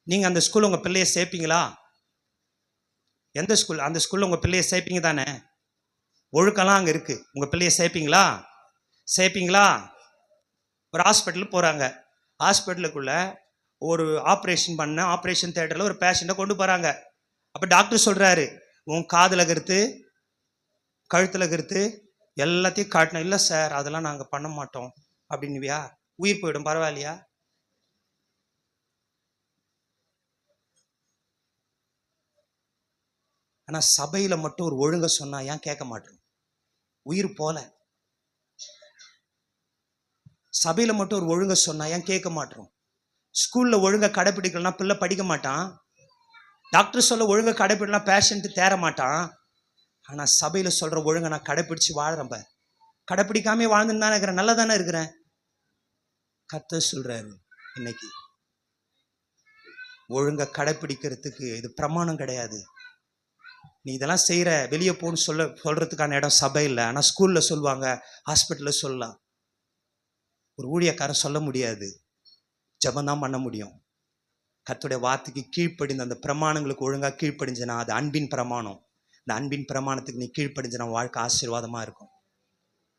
நீங்க அந்த ஸ்கூல் உங்க பிள்ளைய சேர்ப்பீங்களா? எந்த ஸ்கூல்? அந்த ஸ்கூல்ல உங்க பிள்ளைய சேர்ப்பீங்க தானே? ஒழுக்கெல்லாம் அங்கே இருக்கு. உங்க பிள்ளைய சேர்ப்பீங்களா? ஒரு ஹாஸ்பிட்டலுக்கு போறாங்க. ஹாஸ்பிட்டலுக்குள்ள ஒரு ஆப்ரேஷன் தியேட்டர்ல ஒரு பேஷண்ட்டை கொண்டு போறாங்க. அப்ப டாக்டர் சொல்றாரு, உன் காதுல கருத்து, கழுத்துல கருத்து எல்லாத்தையும் காட்டணும். இல்லை சார், அதெல்லாம் நாங்கள் பண்ண மாட்டோம் அப்படின்னுவியா? உயிர் போயிடும், பரவாயில்லையா? ஆனா சபையில மட்டும் ஒரு ஒழுங்க சொன்னா ஏன் கேட்க மாட்டோம்? உயிர் போல. சபையில மட்டும் ஒரு ஒழுங்க சொன்னா ஏன் கேட்க மாட்டோம்? ஸ்கூல்ல ஒழுங்க கடைப்பிடிக்கலாம், பிள்ளை படிக்க மாட்டான். டாக்டர் சொல்ல ஒழுங்க கடைப்பிடிக்கலாம், பேஷண்ட் தேர மாட்டான். ஆனா சபையில சொல்ற ஒழுங்க நான் கடைப்பிடிச்சு வாழறேன். கடைப்பிடிக்காம வாழ்ந்துன்னு தானே இருக்கிறேன், நல்லா தானே இருக்கிறேன். கர்த்தர் சொல்றாரு, இன்னைக்கு ஒழுங்க கடைப்பிடிக்கிறதுக்கு இது பிரமாணம் கிடையாது. நீ இதெல்லாம் செய்யற, வெளியே போன்னு சொல்றதுக்கான இடம் சபை இல்லை. ஆனா ஸ்கூல்ல சொல்லுவாங்க, ஹாஸ்பிட்டல்ல சொல்லலாம். ஒரு ஊழியக்காரன் சொல்ல முடியாது, ஜெபந்தான் பண்ண முடியும். கர்த்தருடைய வார்த்தைக்கு கீழ்ப்படிந்து அந்த பிரமாணங்களுக்கு ஒழுங்கா கீழ்ப்படிஞ்சனா அது அன்பின் பிரமாணம். இந்த அன்பின் பிரமாணத்துக்கு நீ கீழ்ப்படிஞ்சனா வாழ்க்கை ஆசீர்வாதமா இருக்கும்.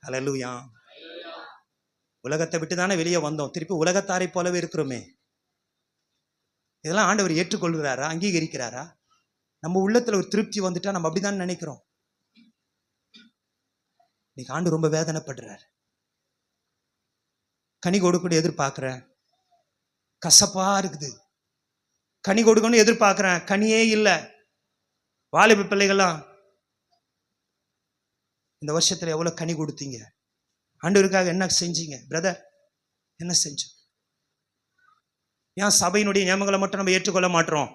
அல்லேலூயா. உலகத்தை விட்டு தானே வெளியே வந்தோம், திருப்பி உலகத்தாரை போலவே இருக்கிறோமே. இதெல்லாம் ஆண்டவர் ஏற்றுக்கொள்கிறாரா, அங்கீகரிக்கிறாரா? நம்ம உள்ளத்துல ஒரு திருப்தி வந்துட்டா நம்ம அப்படிதான் நினைக்கிறோம். இன்னைக்கு ஆண்டு ரொம்ப வேதனைப்படுறார். கனி கொடுக்கணும் எதிர்பார்க்கிறேன், கசப்பா இருக்குது. கனி கொடுக்கணும் எதிர்பார்க்கிறேன், கனியே இல்லை. வாலிப பிள்ளைகள்லாம் இந்த வருஷத்துல எவ்வளவு கனி கொடுத்தீங்க? ஆண்டவருக்காக என்ன செஞ்சீங்க? பிரதர், என்ன செஞ்சோம்? ஏன் சபையினுடைய நியமங்களை மட்டும் நம்ம ஏற்றுக்கொள்ள மாட்டோம்?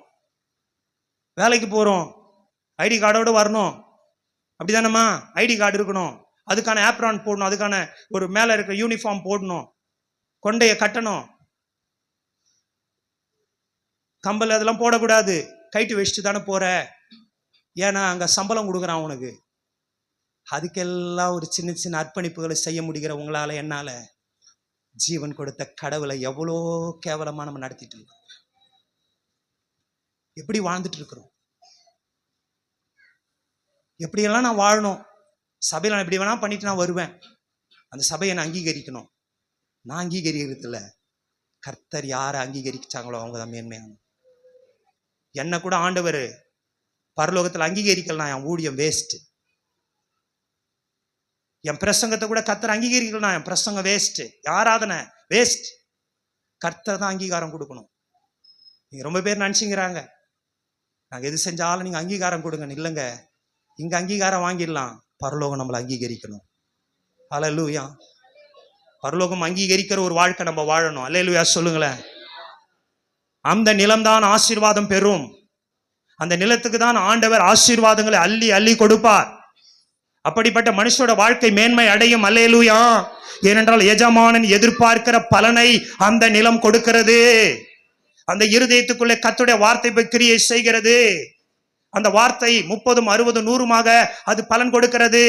வேலைக்கு போறோம், ஐடி கார்டோட வரணும், அப்படிதானம்மா? ஐடி கார்டு இருக்கணும், அதுக்கான ஆப்ரான் போடணும், அதுக்கான ஒரு மேல இருக்க யூனிஃபார்ம் போடணும், கொண்டைய கட்டணும், கம்பல் அதெல்லாம் போடக்கூடாது, கைட்டு வச்சுட்டு தானே போற. ஏன்னா அங்க சம்பளம் கொடுக்குறான் உனக்கு. அதுக்கெல்லாம் ஒரு சின்ன சின்ன அர்ப்பணிப்புகளை செய்ய முடிகிற உங்களால என்னால ஜீவன் கொடுத்த கடவுளை எவ்வளோ கேவலமா நம்ம நடத்திட்டு இருக்கோம். எப்படி வாழ்ந்துட்டு இருக்கிறோம்? எப்படியெல்லாம் நான் வாழணும்? சபையில் நான் இப்படி வேணா பண்ணிட்டு நான் வருவேன், அந்த சபையை நான் அங்கீகரிக்கணும். நான் அங்கீகரிக்கிறது இல்லை, கர்த்தர் யாரை அங்கீகரிச்சாங்களோ அவங்க தான் மேன்மையான. என்ன கூட ஆண்டவர் பரலோகத்தில் அங்கீகரிக்கலாம், என் ஊழியம் வேஸ்ட். என் பிரசங்கத்தை கூட கர்த்தர் அங்கீகரிக்கலாம், என் பிரசங்கம் வேஸ்ட், ஆராதனை வேஸ்ட். கர்த்தர் தான் அங்கீகாரம் கொடுக்கணும். நீங்க ரொம்ப பேர் நினைச்சுங்கிறாங்க, நாங்கள் எது செஞ்சாலும் நீங்க அங்கீகாரம் கொடுங்க. இல்லைங்க, இங்க அங்கீகாரம் வாங்கிடலாம், பரலோகம் நம்மளை அங்கீகரிக்கணும். அல்லேலூயா. பரலோகம் அங்கீகரிக்கிற ஒரு வாழ்க்கை நம்ம வாழணும். அல்லேலூயா சொல்லுங்களேன். அந்த நிலம்தான் ஆசீர்வாதம் பெறும். அந்த நிலத்துக்கு தான் ஆண்டவர் ஆசீர்வாதங்களை அள்ளி அள்ளி கொடுப்பார். அப்படிப்பட்ட மனுஷோட வாழ்க்கை மேன்மை அடையும். அல்லேலூயா. ஏனென்றால் எஜமானன் எதிர்பார்க்கிற பலனை அந்த நிலம் கொடுக்கிறது. அந்த இருதயத்துக்குள்ளே கர்த்தருடைய வார்த்தை கிரியை செய்கிறது. அந்த வார்த்தை 30, 60, 100 அது பலன் கொடுக்கிறது.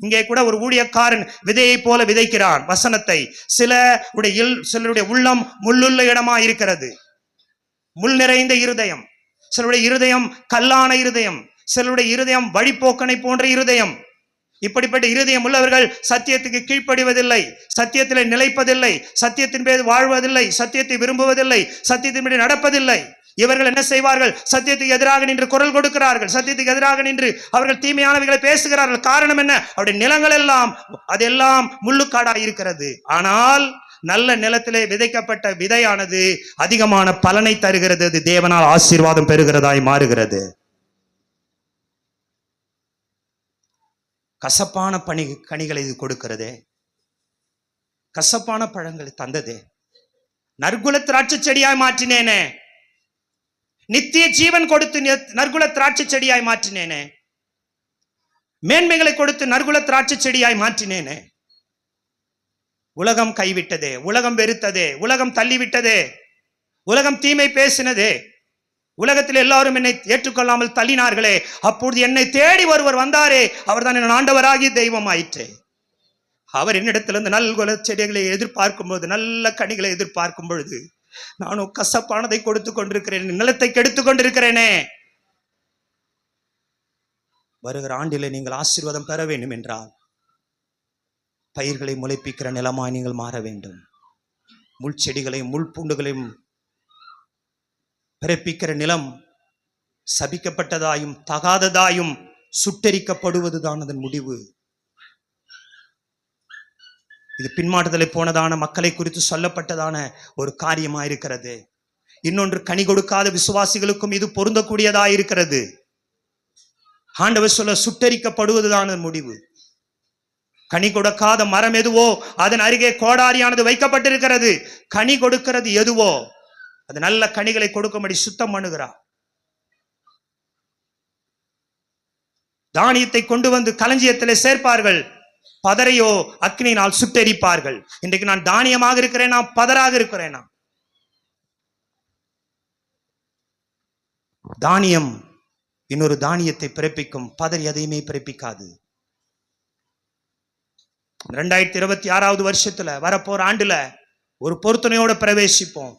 இங்கே கூட ஒரு ஊழியக்காரன் விதையை போல விதைக்கிறான் வசனத்தை. சிலருடைய உள்ளம் முள்ளுள்ள இடமா இருக்கிறது, முள் நிறைந்த இருதயம். சிலருடைய இருதயம் கல்லான இருதயம், சிலருடைய இருதயம் வழிப்போக்கனை போன்ற இருதயம். இப்படிப்பட்ட இருதயம் உள்ளவர்கள் சத்தியத்துக்கு கீழ்ப்படிவதில்லை, சத்தியத்தில் நிலைப்பதில்லை, சத்தியத்தின் பேர் வாழ்வதில்லை, சத்தியத்தை விரும்புவதில்லை, சத்தியத்தின்படி நடப்பதில்லை. இவர்கள் என்ன செய்வார்கள்? சத்தியத்துக்கு எதிராக நின்று குரல் கொடுக்கிறார்கள், சத்தியத்துக்கு எதிராக நின்று அவர்கள் தீமையானவைகளை பேசுகிறார்கள். காரணம் என்ன? அவருடைய நிலங்கள் எல்லாம் அதெல்லாம் முள்ளுக்காடாக இருக்கிறது. ஆனால் நல்ல நிலத்திலே விதைக்கப்பட்ட விதையானது அதிகமான பலனை தருகிறது. அது தேவனால் ஆசீர்வாதம் பெறுகிறதாய் மாறுகிறது. கசப்பான கனிகளை இது கொடுக்கிறதே, கசப்பான பழங்களை தந்ததே. நற்குல திராட்சை செடியாய் மாற்றினேனே, நித்திய ஜீவன் கொடுத்து நற்குல திராட்சை செடியாய் மாற்றினேனே, மேன்மைகளை கொடுத்து நற்குல திராட்சை செடியாய் மாற்றினேனே. உலகம் கைவிட்டதே, உலகம் வெறுத்ததே, உலகம் தள்ளிவிட்டதே, உலகம் தீமை பேசினதே, உலகத்தில் எல்லாரும் என்னை ஏற்றுக்கொள்ளாமல் தள்ளினார்களே, அப்பொழுது என்னை தேடி ஒருவர் வந்தாரே, அவர் தான் என் ஆண்டவராகி தெய்வம் ஆயிற்றே. அவர் என்னிடத்திலிருந்து நல்குல செடிகளை எதிர்பார்க்கும் பொழுது, நல்ல கனிகளை எதிர்பார்க்கும் பொழுது, நானும் கசப்பானதை கொடுத்து கொண்டிருக்கிறேன், நிலத்தை கெடுத்துக் கொண்டிருக்கிறேனே. வருகிற ஆண்டிலே நீங்கள் ஆசீர்வாதம் பெற வேண்டும் என்றால் பயிர்களை முளைப்பிக்கிற நிலமாய் நீங்கள் மாற வேண்டும். முள் செடிகளையும் முள் பூண்டுகளையும் பிறப்பிக்கிற நிலம் சபிக்கப்பட்டதாயும் தகாததாயும் சுட்டெரிக்கப்படுவதுதான் அதன் முடிவு. இது பின்மாற்றத்திலே போனதான மக்களை குறித்து சொல்லப்பட்டதான ஒரு காரியமாயிருக்கிறது. இன்னொன்று, கனி கொடுக்காத விசுவாசிகளுக்கும் இது பொருந்தக்கூடியதாயிருக்கிறது. ஆண்டவர் சொல்ல சுட்டெரிக்கப்படுவதுதான் முடிவு. கனி கொடுக்காத மரம் எதுவோ அதன் அருகே கோடாரியானது வைக்கப்பட்டிருக்கிறது. கனி கொடுக்கிறது எதுவோ அது நல்ல கனிகளை கொடுக்கும்படி சுத்தம் பண்ணுகிறார். தானியத்தை கொண்டு வந்து களஞ்சியத்திலே சேர்ப்பார்கள், பதரையோ அக்னியினால் சுட்டெரிப்பார்கள். இன்றைக்கு நான் தானியமாக இருக்கிறேனா, பதராக இருக்கிறேனா? தானியம் இன்னொரு தானியத்தை பிறப்பிக்கும், பதர் எதையுமே பிறப்பிக்காது. 2026 வருஷத்துல வரப்போற ஆண்டுல ஒரு பொருத்தனையோட பிரவேசிப்போம்,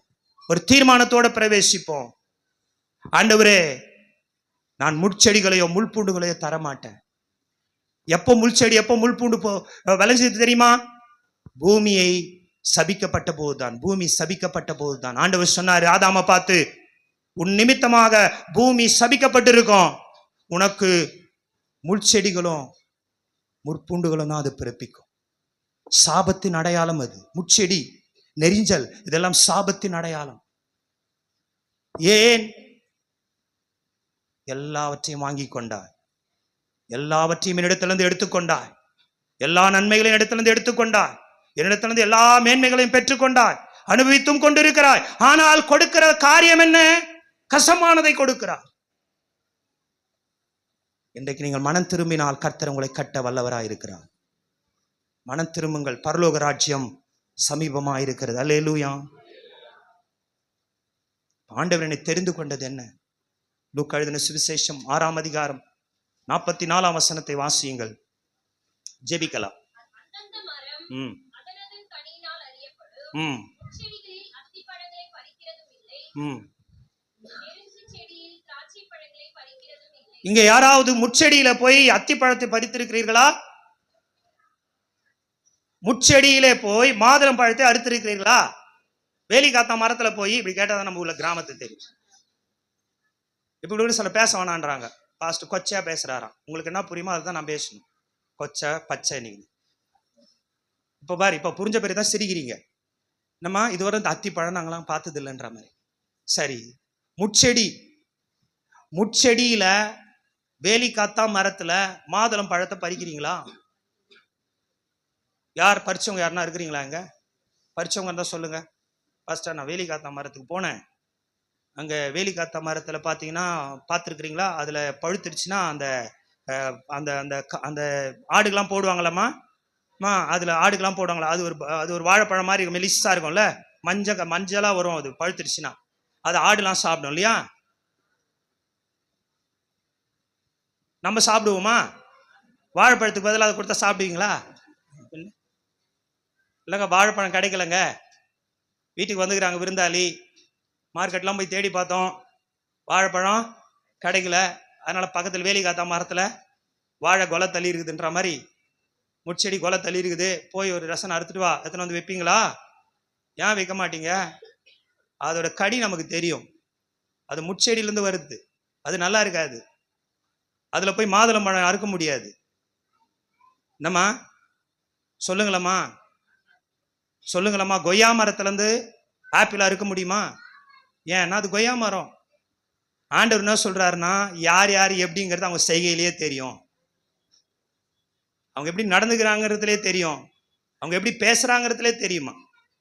ஒரு தீர்மானத்தோட பிரவேசிப்போம். ஆண்டவரே, நான் முட்செடிகளையோ முள்பூண்டுகளையோ தரமாட்டேன். எப்போ முள்செடி எப்போ முள்பூண்டு விளைஞ்சது தெரியுமா? பூமியை சபிக்கப்பட்ட போதுதான். பூமி சபிக்கப்பட்ட போதுதான். ஆண்டவர் சொன்னாரு ஆதாமை பார்த்து, உன் நிமித்தமாக பூமி சபிக்கப்பட்டிருக்கும், உனக்கு முள்செடிகளும் முற்பூண்டுகளும் தான் அது பிறப்பிக்கும். சாபத்தின் அடையாளம் அது. முட்செடி, நெரிஞ்சல், இதெல்லாம் சாபத்தின் அடையாளம். ஏன்? எல்லாவற்றையும் வாங்கி கொண்டாய், எல்லாவற்றையும் என்னிடத்திலிருந்து எடுத்துக்கொண்டாய், எல்லா நன்மைகளையும் இடத்திலிருந்து எடுத்துக்கொண்டாய், என்னிடத்திலிருந்து எல்லா மேன்மைகளையும் பெற்றுக்கொண்டாய், அனுபவித்தும் கொண்டிருக்கிறாய். ஆனால் கொடுக்கிற காரியம் என்ன? கசமானதை கொடுக்கிறார். இன்றைக்கு நீங்கள் மனம் திரும்பினால் கர்த்தர் உங்களை கட்ட வல்லவராய் இருக்கிறார். மனம் திரும்புங்கள், பரலோக ராஜ்யம் சமீபமாக இருக்கிறது. அல்லேலூயா. ஆண்டவர் என்னை தெரிந்து கொண்டது என்ன? லூக்கா எழுதின சுவிசேஷம் 6ஆம் அதிகாரம் 44ஆம் வசனத்தை வாசியுங்கள். ஜெபிக்கலாம். இங்க யாராவது முட்செடியில போய் அத்திப்பழத்தை பறித்திருக்கிறீர்களா? முட்செடியிலே போய் மாதுளம் பழத்தை அறுத்திருக்கிறீர்களா? வேலி காத்தா மரத்துல போய் இப்படி கேட்டாதான் நம்ம உள்ள கிராமத்தை தெரியும். இப்படி சில பேச வேணான்றாங்க. பாஸ்ட் கொச்சையா பேசுறாராம். உங்களுக்கு என்ன புரியுமோ அதுதான் நான் பேசணும். கொச்சை பச்சை நீங்க இப்ப பாரு, இப்ப புரிஞ்ச பேரு தான் சிரிக்கிறீங்க. நம்ம இதுவரை இந்த அத்திப்பழம் நாங்களாம் பார்த்தது இல்லைன்ற மாதிரி. சரி, முட்செடியில வேலி காத்தா மரத்துல மாதுளம் பழத்தை பறிக்கிறீங்களா? யார் பறிச்சவங்க யாருன்னா இருக்கிறீங்களா? இங்க பறிச்சவங்க இருந்தா சொல்லுங்க. ஃபர்ஸ்டா நான் வேலி காத்தா மரத்துக்கு போனேன். அங்க வேலி காத்தா மரத்துல பாத்தீங்கன்னா பார்த்துருக்கிறீங்களா? அதுல பழுத்துருச்சுன்னா அந்த அந்த அந்த அந்த ஆடுகள்லாம் போடுவாங்களாம்மா, அதுல ஆடுகள்லாம் போடுவாங்களா? அது ஒரு வாழைப்பழம் மாதிரி மெலிசா இருக்கும்ல, மஞ்சளா வரும். அது பழுத்துருச்சுன்னா அது ஆடுலாம் சாப்பிடும் இல்லையா? நம்ம சாப்பிடுவோமா? வாழைப்பழத்துக்கு பதிலாக அதை கொடுத்தா சாப்பிடுவீங்களா? இல்லைங்க, வாழைப்பழம் கிடைக்கலங்க, வீட்டுக்கு வந்துக்கிறாங்க விருந்தாளி, மார்க்கெட்லாம் போய் தேடி பார்த்தோம், வாழைப்பழம் கிடைக்கல, அதனால பக்கத்தில் வேலி காத்தா மரத்தில் வாழை கொலை தள்ளி இருக்குதுன்ற மாதிரி முட்செடி கொலை தள்ளி இருக்குது, போய் ஒரு ரசனை அறுத்துட்டு வா, எத்தனை வந்து வைப்பீங்களா? ஏன் வைக்க மாட்டீங்க? அதோட கடி நமக்கு தெரியும், அது முட்செடியிலேருந்து வருது, அது நல்லா இருக்காது. அதுல போய் மாதுளம் பழம் அறுக்க முடியாது. என்னம்மா சொல்லுங்களம்மா, சொல்லுங்களம்மா. கொய்யா மரத்துலேருந்து ஆப்பிள் அறுக்க முடியுமா? ஏன்னா அது கொய்யா மரம். ஆண்டவர் என்ன சொல்றாருன்னா, யார் யார் எப்படிங்கிறது அவங்க செய்கையிலேயே தெரியும், அவங்க எப்படி நடந்துக்கிறாங்கிறதுலே தெரியும், அவங்க எப்படி பேசுறாங்கிறதுலே தெரியுமா.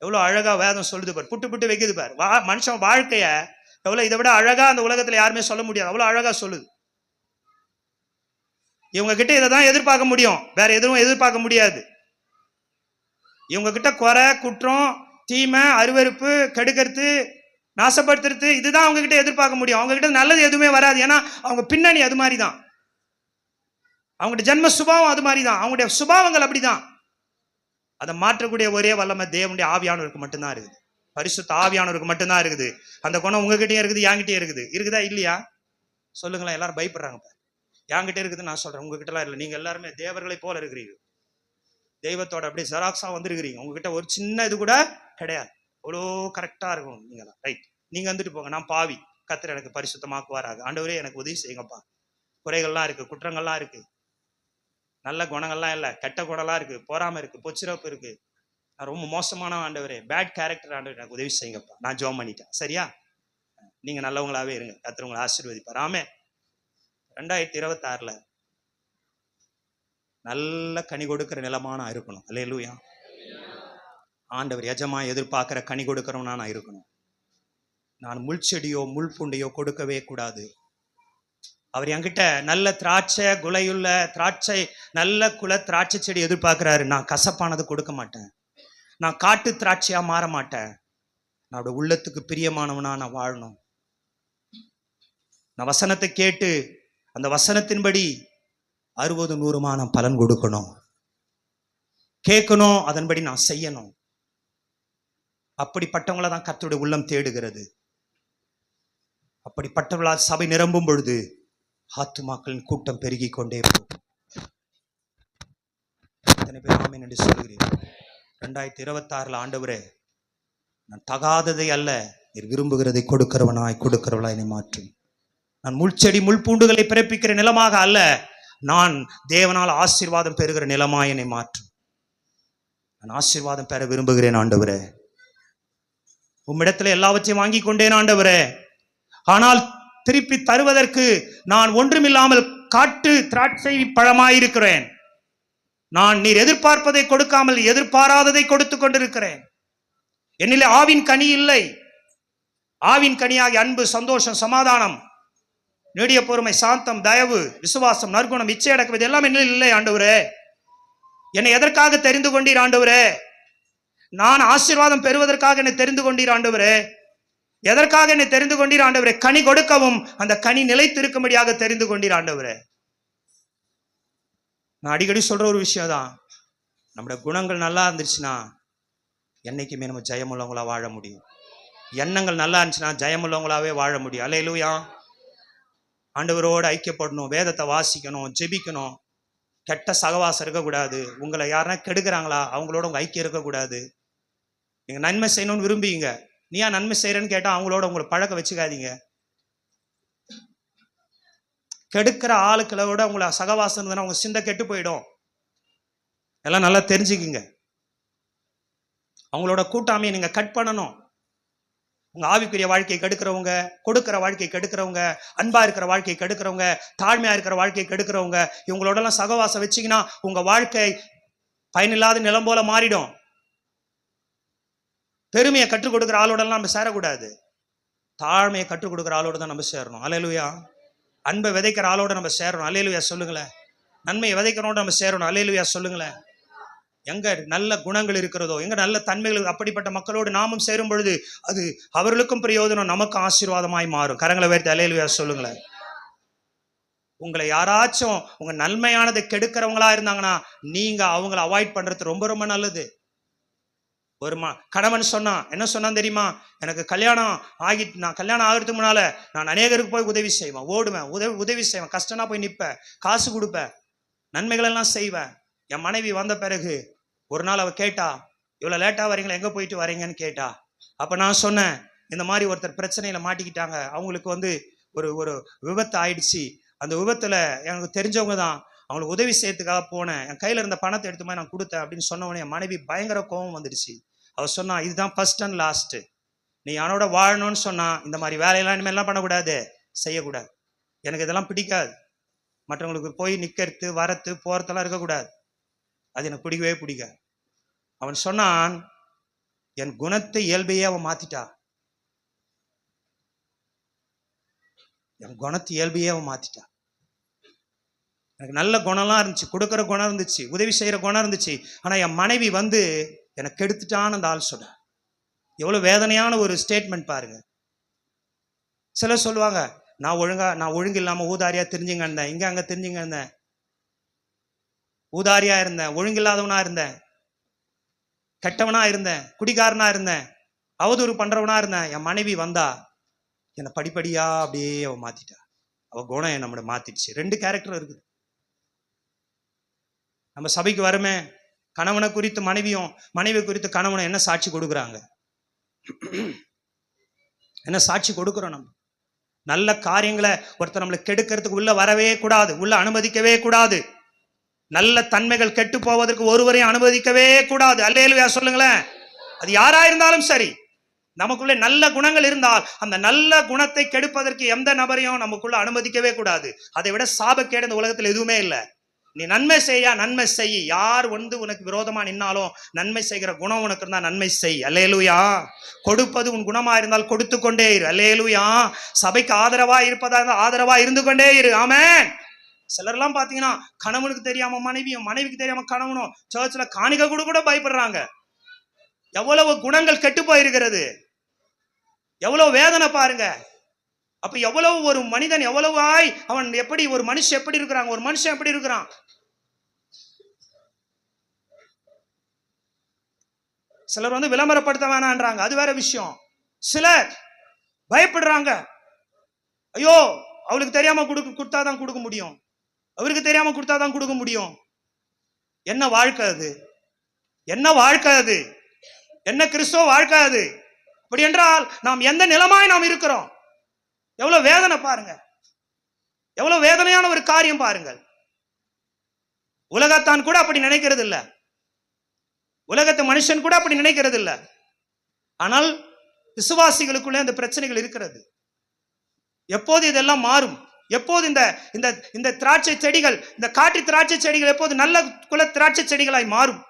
எவ்வளோ அழகா வேதம் சொல்லுது பார், புட்டு புட்டு வைக்குது பார். மனுஷன் வாழ்க்கைய எவ்வளோ இதை விட அழகா அந்த உலகத்துல யாருமே சொல்ல முடியாது, அவ்வளோ அழகா சொல்லுது. இவங்க கிட்ட இதை தான் எதிர்பார்க்க முடியும், வேற எதுவும் எதிர்பார்க்க முடியாது. இவங்க கிட்ட குறை, குற்றம், தீமை, அருவருப்பு, கெடுக்கிறது, நாசப்படுத்துறது, இதுதான் அவங்க கிட்ட எதிர்பார்க்க முடியும். அவங்க கிட்ட நல்லது எதுவுமே வராது. ஏன்னா அவங்க பின்னணி அது மாதிரி தான், அவங்களுடைய ஜென்ம சுபாவம் அது மாதிரி தான், அவங்களுடைய சுபாவங்கள் அப்படிதான். அதை மாற்றக்கூடிய ஒரே வல்லமை தேவனுடைய ஆவியானவருக்கு மட்டும்தான் இருக்குது, பரிசுத்த ஆவியானவருக்கு மட்டும்தான் இருக்குது. அந்த குணம் உங்ககிட்டயும் இருக்குது, என்கிட்டயும் இருக்குது. இருக்குதா இல்லையா சொல்லுங்களேன். எல்லாரும் பயப்படுறாங்க. என்கிட்ட இருக்குது நான் சொல்றேன், உங்ககிட்டலாம் இல்லை. நீங்க எல்லாருமே தேவர்களை போல இருக்கிறீங்க, தெய்வத்தோட அப்படியே ஜெராக்ஸா வந்திருக்கிறீங்க. உங்ககிட்ட ஒரு சின்ன இது கூட கிடையாது, அவ்வளோ கரெக்டா இருக்கும் நீங்களாம். ரைட், நீங்க வந்துட்டு போங்க, நான் பாவி, கர்த்தர் எனக்கு பரிசுத்தமாக்குவாராக. ஆண்டவரே எனக்கு உதவி செய்யுங்கப்பா, குறைகள்லாம் இருக்கு, குற்றங்கள்லாம் இருக்கு, நல்ல குணங்கள்லாம் இல்லை, கெட்ட குணம்லாம் இருக்கு, பொறாமை இருக்கு, பொச்சிறப்பு இருக்கு, நான் ரொம்ப மோசமான ஆண்டவரே, பேட் கேரக்டர் ஆண்டவர், எனக்கு உதவி செய்யுங்கப்பா. நான் ஜெபம் பண்ணிட்டேன், சரியா? நீங்க நல்லவங்களாவே இருங்க, கர்த்தர் உங்களை ஆசீர்வதிப்பார். ஆமென். 2026 நல்ல கனி கொடுக்கிற நிலமான இருக்கணும். அல்லேலூயா. ஆண்டவர் எஜமா எதிர்பார்க்கிற கனி கொடுக்கிறவனா நான் இருக்கணும். நான் முள்செடியோ முள் பூண்டையோ கொடுக்கவே கூடாது. அவர் என்கிட்ட நல்ல திராட்சை குலையுள்ள திராட்சை, நல்ல குல திராட்சை செடி எதிர்பார்க்கிறாரு. நான் கசப்பானது கொடுக்க மாட்டேன், நான் காட்டு திராட்சையா மாற மாட்டேன். என்னோட உள்ளத்துக்கு பிரியமானவனா நான் வாழணும். நான் வசனத்தை கேட்டு அந்த வசனத்தின்படி 60-100 நான் பலன் கொடுக்கணும், கேட்கணும், அதன்படி நான் செய்யணும். அப்படிப்பட்டவங்கள தான் கர்த்தருடைய உள்ளம் தேடுகிறது. அப்படிப்பட்டவர்களால் சபை நிரம்பும் பொழுது ஆத்துமாக்களின் கூட்டம் பெருகி கொண்டே போகும். எத்தனை பேர் ஆமென் என்று சொல்கிறீர்கள்? 2026 ஆண்டவரே, நான் தகாததை அல்ல, நீர் விரும்புகிறதை கொடுக்கிறவளாய் என்னை மாற்றும். நான் முள்செடி முள் பூண்டுகளை பிறப்பிக்கிற நிலமாக அல்ல, நான் தேவனால் ஆசீர்வாதம் பெறுகிற நிலமாய் என்னை மாற்றும். நான் ஆசீர்வாதம் பெற விரும்புகிறேன் ஆண்டவரே. உம்மிடத்துல எல்லாவற்றையும் வாங்கி கொண்டேன் ஆண்டவரே, ஆனால் திருப்பி தருவதற்கு நான் ஒன்றுமில்லாமல் காட்டு திராட்சை பழமாயிருக்கிறேன். நான் நீர் எதிர்பார்ப்பதை கொடுக்காமல் எதிர்பாராததை கொடுத்து கொண்டிருக்கிறேன். என்னிலே ஆவின் கனி இல்லை. ஆவின் கனியாகி அன்பு, சந்தோஷம், சமாதானம், நீடிய பொறுமை, சாந்தம், தயவு, விசுவாசம், நற்குணம், இச்சை அடக்கம், இது எல்லாம் என்னில் இல்லை ஆண்டவரே. என்னை எதற்காக தெரிந்து கொண்டீர் ஆண்டவரே? நான் ஆசீர்வாதம் பெறுவதற்காக என்னை தெரிந்து கொண்டீர் ஆண்டவரே. எதற்காக என்னை தெரிந்து கொண்டீர் ஆண்டவரே? கனி கொடுக்கவும் அந்த கனி நிலைத்திருக்கும்படியாக தெரிந்து கொண்டீர் ஆண்டவரே. நான் அடிக்கடி சொல்ற ஒரு விஷயம் தான், நம்முடைய குணங்கள் நல்லா இருந்துச்சுன்னா என்னைக்குமே நம்ம ஜெயமுள்ளவங்களா வாழ முடியும். எண்ணங்கள் நல்லா இருந்துச்சுன்னா ஜெயமுள்ளவங்களாவே வாழ முடியும். அல்லேலூயா. ஆண்டவரோடு ஐக்கியப்படணும், வேதத்தை வாசிக்கணும், ஜெபிக்கணும், கெட்ட சகவாசம் இருக்கக்கூடாது. உங்களை யாருன்னா கெடுக்கிறாங்களா அவங்களோட உங்க ஐக்கியம் இருக்கக்கூடாது. நீங்க நன்மை செய்யணும்னு விரும்புவீங்க, நீ ஏன் நன்மை செய்யறேன்னு கேட்டா அவங்களோட உங்களை பழக்க வச்சுக்காதீங்க. கெடுக்கிற ஆளுக்களோட உங்களை சகவாசம் இருந்ததுன்னா உங்க சிந்தை கெட்டு போயிடும். எல்லாம் நல்லா தெரிஞ்சுக்கிங்க. அவங்களோட கூட்டாமையை நீங்க கட் பண்ணணும். உங்க ஆவிக்குரிய வாழ்க்கையை கெடுக்கிறவங்க, கொடுக்கிற வாழ்க்கையை கெடுக்கிறவங்க, அன்பா இருக்கிற வாழ்க்கையை கெடுக்கிறவங்க, தாழ்மையா இருக்கிற வாழ்க்கையை கெடுக்கிறவங்க, இவங்களோடலாம் சகவாசம் வச்சிங்கன்னா உங்க வாழ்க்கை பயனில்லாத நிலம் போல மாறிடும். பெருமையை கற்றுக் கொடுக்குற ஆளோடலாம் நம்ம சேரக்கூடாது, தாழ்மையை கற்றுக் கொடுக்குற ஆளோட தான் நம்ம சேரணும். அல்லேலூயா. அன்பை விதைக்கிற ஆளோட நம்ம சேரணும். அல்லேலூயா சொல்லுங்களேன். நன்மையை விதைக்கிறோட நம்ம சேரணும். அல்லேலூயா சொல்லுங்களேன். எங்க நல்ல குணங்கள் இருக்கிறதோ, எங்க நல்ல தன்மைகள், அப்படிப்பட்ட மக்களோடு நாமும் சேரும் பொழுது அது அவர்களுக்கும் பிரயோஜனம், நமக்கும் ஆசீர்வாதமாய் மாறும். கரங்களை உயர்த்தி அல்லேலூயா சொல்லுங்களேன். உங்களை யாராச்சும் உங்க நன்மையானதை கெடுக்கிறவங்களா இருந்தாங்கன்னா நீங்க அவங்கள அவாய்ட் பண்றது ரொம்ப ரொம்ப நல்லது. ஒரு கணவன் என்ன சொன்னான் தெரியுமா? எனக்கு கல்யாணம் ஆகிட்டு, நான் கல்யாணம் ஆகிறதுக்கு முன்னால நான் அநேகருக்கு போய் உதவி செய்வேன், ஓடுவேன், உதவி செய்வேன், கஷ்டம்னா போய் நிற்பேன், காசு கொடுப்பேன், நன்மைகள் எல்லாம் செய்வேன், என் மனைவி வந்த பிறகு ஒரு நாள் அவ கேட்டா, இவ்வளவு லேட்டா வரீங்களா, எங்க போயிட்டு வரீங்கன்னு கேட்டா. அப்ப நான் சொன்னேன், இந்த மாதிரி ஒருத்தர் பிரச்சனையில மாட்டிக்கிட்டாங்க, அவங்களுக்கு ஒரு ஒரு விபத்து ஆயிடுச்சு, அந்த விபத்துல எனக்கு தெரிஞ்சவங்க தான், அவங்களுக்கு உதவி செய்யறதுக்காக போனேன், என் கையில இருந்த பணத்தை எடுத்து மாதிரி நான் கொடுத்தேன் அப்படின்னு சொன்ன உடனே என் மனைவி பயங்கர கோபம் வந்துடுச்சு. அவ சொன்னா, இதுதான் ஃபர்ஸ்ட் அண்ட் லாஸ்ட், நீ அவனோட வாழணும்னு சொன்னா இந்த மாதிரி வேலையெல்லாம் இனிமேல் எல்லாம் பண்ணக்கூடாது, செய்யக்கூடாது. எனக்கு இதெல்லாம் பிடிக்காது, மற்றவங்களுக்கு போய் நிக்கிறது வரத்து போறதெல்லாம் இருக்கக்கூடாது, அது எனக்கு பிடிக்கவே பிடிக்காது. அவன் சொன்னான், என் குணத்தை இயல்பையே அவன் மாத்திட்டா, என் குணத்தை இயல்பையே அவன் மாத்திட்டா. எனக்கு நல்ல குணம்லாம் இருந்துச்சு, கொடுக்குற குணம் இருந்துச்சு, உதவி செய்யற குணம் இருந்துச்சு. ஆனா என் மனைவி எனக்கு கெடுத்துட்டான்னு அந்த ஆள் சொன்ன. எவ்வளவு வேதனையான ஒரு ஸ்டேட்மெண்ட் பாருங்க. சிலர் சொல்லுவாங்க, நான் ஒழுங்கு இல்லாம ஊதாரியா தெரிஞ்சுங்க இருந்தேன், இங்க அங்க தெரிஞ்சுங்க இருந்தேன், ஊதாரியா இருந்தேன், ஒழுங்கில்லாதவனா இருந்தேன், கெட்டவனா இருந்தேன், குடிகாரனா இருந்தேன், அவதூறு பண்றவனா இருந்தேன். என் மனைவி வந்தா என்னை படிப்படியா அப்படியே அவ மாத்திட்டா. அவ குணம் நம்மளை மாத்திடுச்சு. 2 கேரக்டர் இருக்குது. நம்ம சபைக்கு வருமே, கணவனை குறித்து மனைவியும் மனைவி குறித்து கணவனை என்ன சாட்சி கொடுக்குறாங்க, என்ன சாட்சி கொடுக்குறோம்? நம்ம நல்ல காரியங்களை ஒருத்தர் நம்மளை கெடுக்கிறதுக்கு உள்ள வரவே கூடாது, உள்ள அனுமதிக்கவே கூடாது. நல்ல தன்மைகள் கெட்டு போவதற்கு ஒருவரையும் அனுமதிக்கவே கூடாது. அல்லேலூயா சொல்லுங்களேன். அது யாரா இருந்தாலும் சரி, நமக்குள்ள நல்ல குணங்கள் இருந்தால் அந்த நல்ல குணத்தை கெடுப்பதற்கு எந்த நபரையும் நமக்குள்ள அனுமதிக்கவே கூடாது. அதை விட சாபக்கேடு இந்த உலகத்தில் எதுவுமே இல்லை. நீ நன்மை செய்யா, நன்மை செய். யார் உனக்கு விரோதமா நின்னாலும் நன்மை செய்கிற குணம் உனக்கு இருந்தா நன்மை செய். அல்லேலூயா. கொடுப்பது உன் குணமா இருந்தால் கொடுத்து கொண்டே இரு. அல்லேலூயா. சபைக்கு ஆதரவா இருப்பதா இருந்தால் ஆதரவா இருந்து கொண்டே இரு. ஆமென். சிலர்லாம் பாத்தீங்கன்னா, கணவனுக்கு தெரியாம மனைவியும், மனைவிக்கு தெரியாம கணவனும் சர்ச்சில் காணிக்க கூட பயப்படுறாங்க. எவ்வளவு குணங்கள் கெட்டு போயிருக்கிறது, எவ்வளவு வேதனை பாருங்க. அப்ப எவ்வளவு ஒரு மனிதன் எவ்வளவாய் அவன் எப்படி ஒரு மனுஷன் எப்படி இருக்கிறாங்க, ஒரு மனுஷன் எப்படி இருக்கிறான். சிலர் விளம்பரப்படுத்த வேணான்றாங்க, அது வேற விஷயம். சிலர் பயப்படுறாங்க, ஐயோ அவளுக்கு தெரியாம கொடுத்தாதான் கொடுக்க முடியும், அவருக்கு தெரியாம கொடுத்தாதான் கொடுக்க முடியும். என்ன வாழ்க்கை அது? என்ன வாழ்க்கை அது? என்ன கிறிஸ்துவ வாழ்க்கை அது? அப்படி என்றால் நாம் எந்த நிலமாய் நாம் இருக்கிறோம்? எவ்வளவு வேதனை பாருங்க, எவ்வளவு வேதனையான ஒரு காரியம் பாருங்கள். உலகத்தான் கூட அப்படி நினைக்கிறது இல்ல, உலகத்து மனுஷன் கூட அப்படி நினைக்கிறது இல்ல. ஆனால் விசுவாசிகளுக்குள்ளே அந்த பிரச்சனைகள் இருக்கிறது. எப்போது இதெல்லாம் மாறும்? எப்போது இந்த திராட்சை செடிகள், இந்த காட்டு திராட்சை செடிகள் எப்போது நல்ல குல திராட்சை செடிகளாய் மாறும்?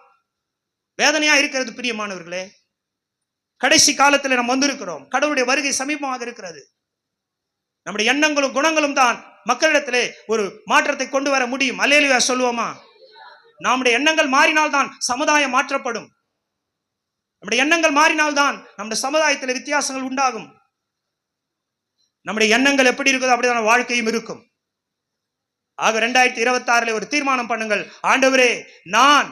வேதனையா இருக்கிறது பிரியமானவர்களே. கடைசி காலத்தில் நாம் வந்திருக்கிறோம், கடவுளுடைய வருகை சமீபமாக இருக்கிறது. நம்முடைய எண்ணங்களும் குணங்களும் தான் மக்களிடத்திலே ஒரு மாற்றத்தை கொண்டு வர முடியும். அல்லேலூயா சொல்லுவோமா? நம்முடைய எண்ணங்கள் மாறினால்தான் சமுதாயம் மாற்றப்படும். நம்முடைய எண்ணங்கள் மாறினால்தான் நம்முடைய சமுதாயத்தில் வித்தியாசங்கள் உண்டாகும். நம்முடைய எண்ணங்கள் எப்படி இருக்குதோ அப்படிதான் வாழ்க்கையும் இருக்கும். ஆக 2026 ஒரு தீர்மானம் பண்ணுங்கள். ஆண்டவரே, நான்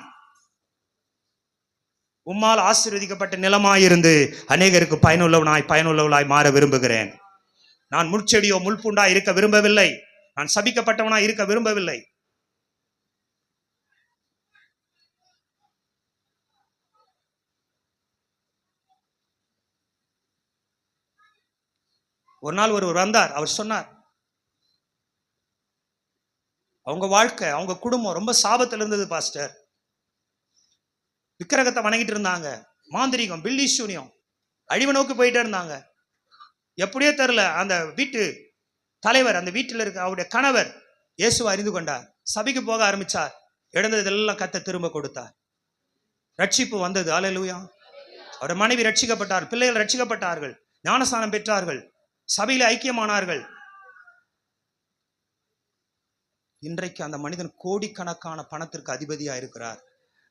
உம்மால் ஆசீர்வதிக்கப்பட்ட நிலமாயிருந்து அநேகருக்கு பயனுள்ளவளாய் மாற விரும்புகிறேன். நான் முட்செடியோ முள்பூண்டா இருக்க விரும்பவில்லை, நான் சபிக்கப்பட்டவனா இருக்க விரும்பவில்லை. ஒரு நாள் ஒருவர் வந்தார், அவர் சொன்னார், அவங்க வாழ்க்கை, அவங்க குடும்பம் ரொம்ப சாபத்தில் இருந்தது பாஸ்டர். விக்கிரகத்தை வணங்கிட்டு இருந்தாங்க, மாந்திரிகம், பில்லி சூனியம், அழிவு நோக்கி போயிட்டே இருந்தாங்க. எப்படியோ தெரியல, அந்த வீட்டு தலைவர், அந்த வீட்டில் இருக்க அவருடைய கணவர் இயேசுவை அறிந்து கொண்டார், சபைக்கு போக ஆரம்பிச்சார், இழந்ததெல்லாம் கர்த்தர் திரும்ப கொடுத்தார், ரட்சிப்பு வந்தது. அல்லேலூயா. அவருடைய மனைவி ரட்சிக்கப்பட்டார், பிள்ளைகள் ரட்சிக்கப்பட்டார்கள், ஞானஸ்நானம் பெற்றார்கள், சபையில ஐக்கியமானார்கள். இன்றைக்கு அந்த மனிதன் கோடிக்கணக்கான பணத்திற்கு அதிபதியா இருக்கிறார்.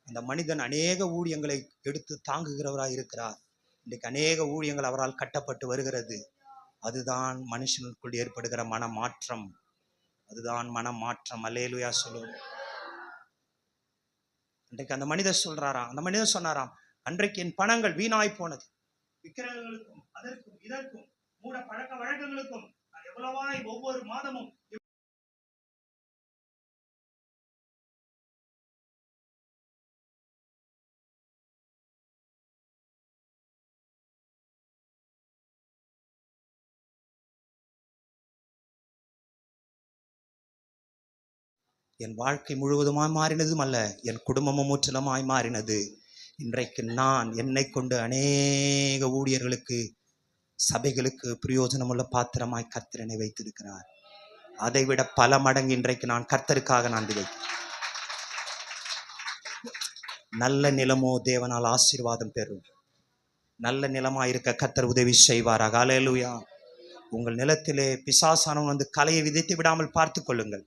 அந்த மனிதன் அநேக ஊழியங்களை எடுத்து தாங்குகிறவராய் இருக்கிறார். இன்றைக்கு அநேக ஊழியங்கள் அவரால் கட்டப்பட்டு வருகிறது. அதுதான் மனுஷனுக்குள் ஏற்படுகிற மனமாற்றம், அதுதான் மனமாற்றம். அல்லேலூயா சொல்லுவோம். இன்றைக்கு அந்த மனிதர் சொல்றாராம், அந்த மனிதர் சொன்னாராம், அன்றைக்கு என் பணங்கள் வீணாய் போனது, விக்கிரகங்களுக்கும் அதற்கும் இதற்கும் மூட பழக்க வழக்கங்களுக்கும் எவ்வளவாய் ஒவ்வொரு மாதமும் என் வாழ்க்கை முழுவதுமாய் மாறினதும் அல்ல, என் குடும்பமும் முற்றிலுமாய் மாறினது. இன்றைக்கு நான் என்னை கொண்டு அநேக ஊழியர்களுக்கு, சபைகளுக்கு பிரயோஜனமுள்ள பாத்திரமாய் கர்த்தர் என்னை வைத்திருக்கிறார். அதை விட பல மடங்கு இன்றைக்கு நான் கர்த்தருக்காக நான் விதைக்கிறேன். நல்ல நிலமோ தேவனால் ஆசீர்வாதம் பெறும். நல்ல நிலமா இருக்க கர்த்தர் உதவி செய்வாராக. அல்லேலூயா. உங்கள் நிலத்திலே பிசாசானவன் வந்து களையை விதைத்து விடாமல் பார்த்து கொள்ளுங்கள்.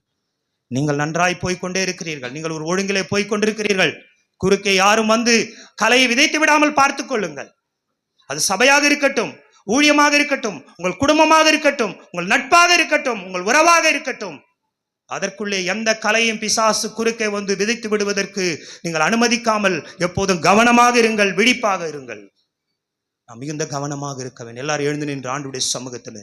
நீங்கள் நன்றாய் போய்கொண்டே இருக்கிறீர்கள். நீங்கள் ஒரு ஒழுங்கிலே போய்கொண்டிருக்கிறீர்கள். குறுக்கே யாரும் வந்து களையை விதைத்து விடாமல் பார்த்து கொள்ளுங்கள். அது சபையாக இருக்கட்டும், ஊழியமாக இருக்கட்டும், உங்கள் குடும்பமாக இருக்கட்டும், உங்கள் நட்பாக இருக்கட்டும், உங்கள் உறவாக இருக்கட்டும், அதற்குள்ளே எந்த கலையும் பிசாசு குறுக்கே வந்து விதைத்து விடுவதற்கு நீங்கள் அனுமதிக்காமல் எப்போதும் கவனமாக இருங்கள், விழிப்பாக இருங்கள். நாம் மிகுந்த கவனமாக இருக்க வேண்டும். எல்லாரும் எழுந்து நின்று ஆண்டவருடைய சமூகத்தில்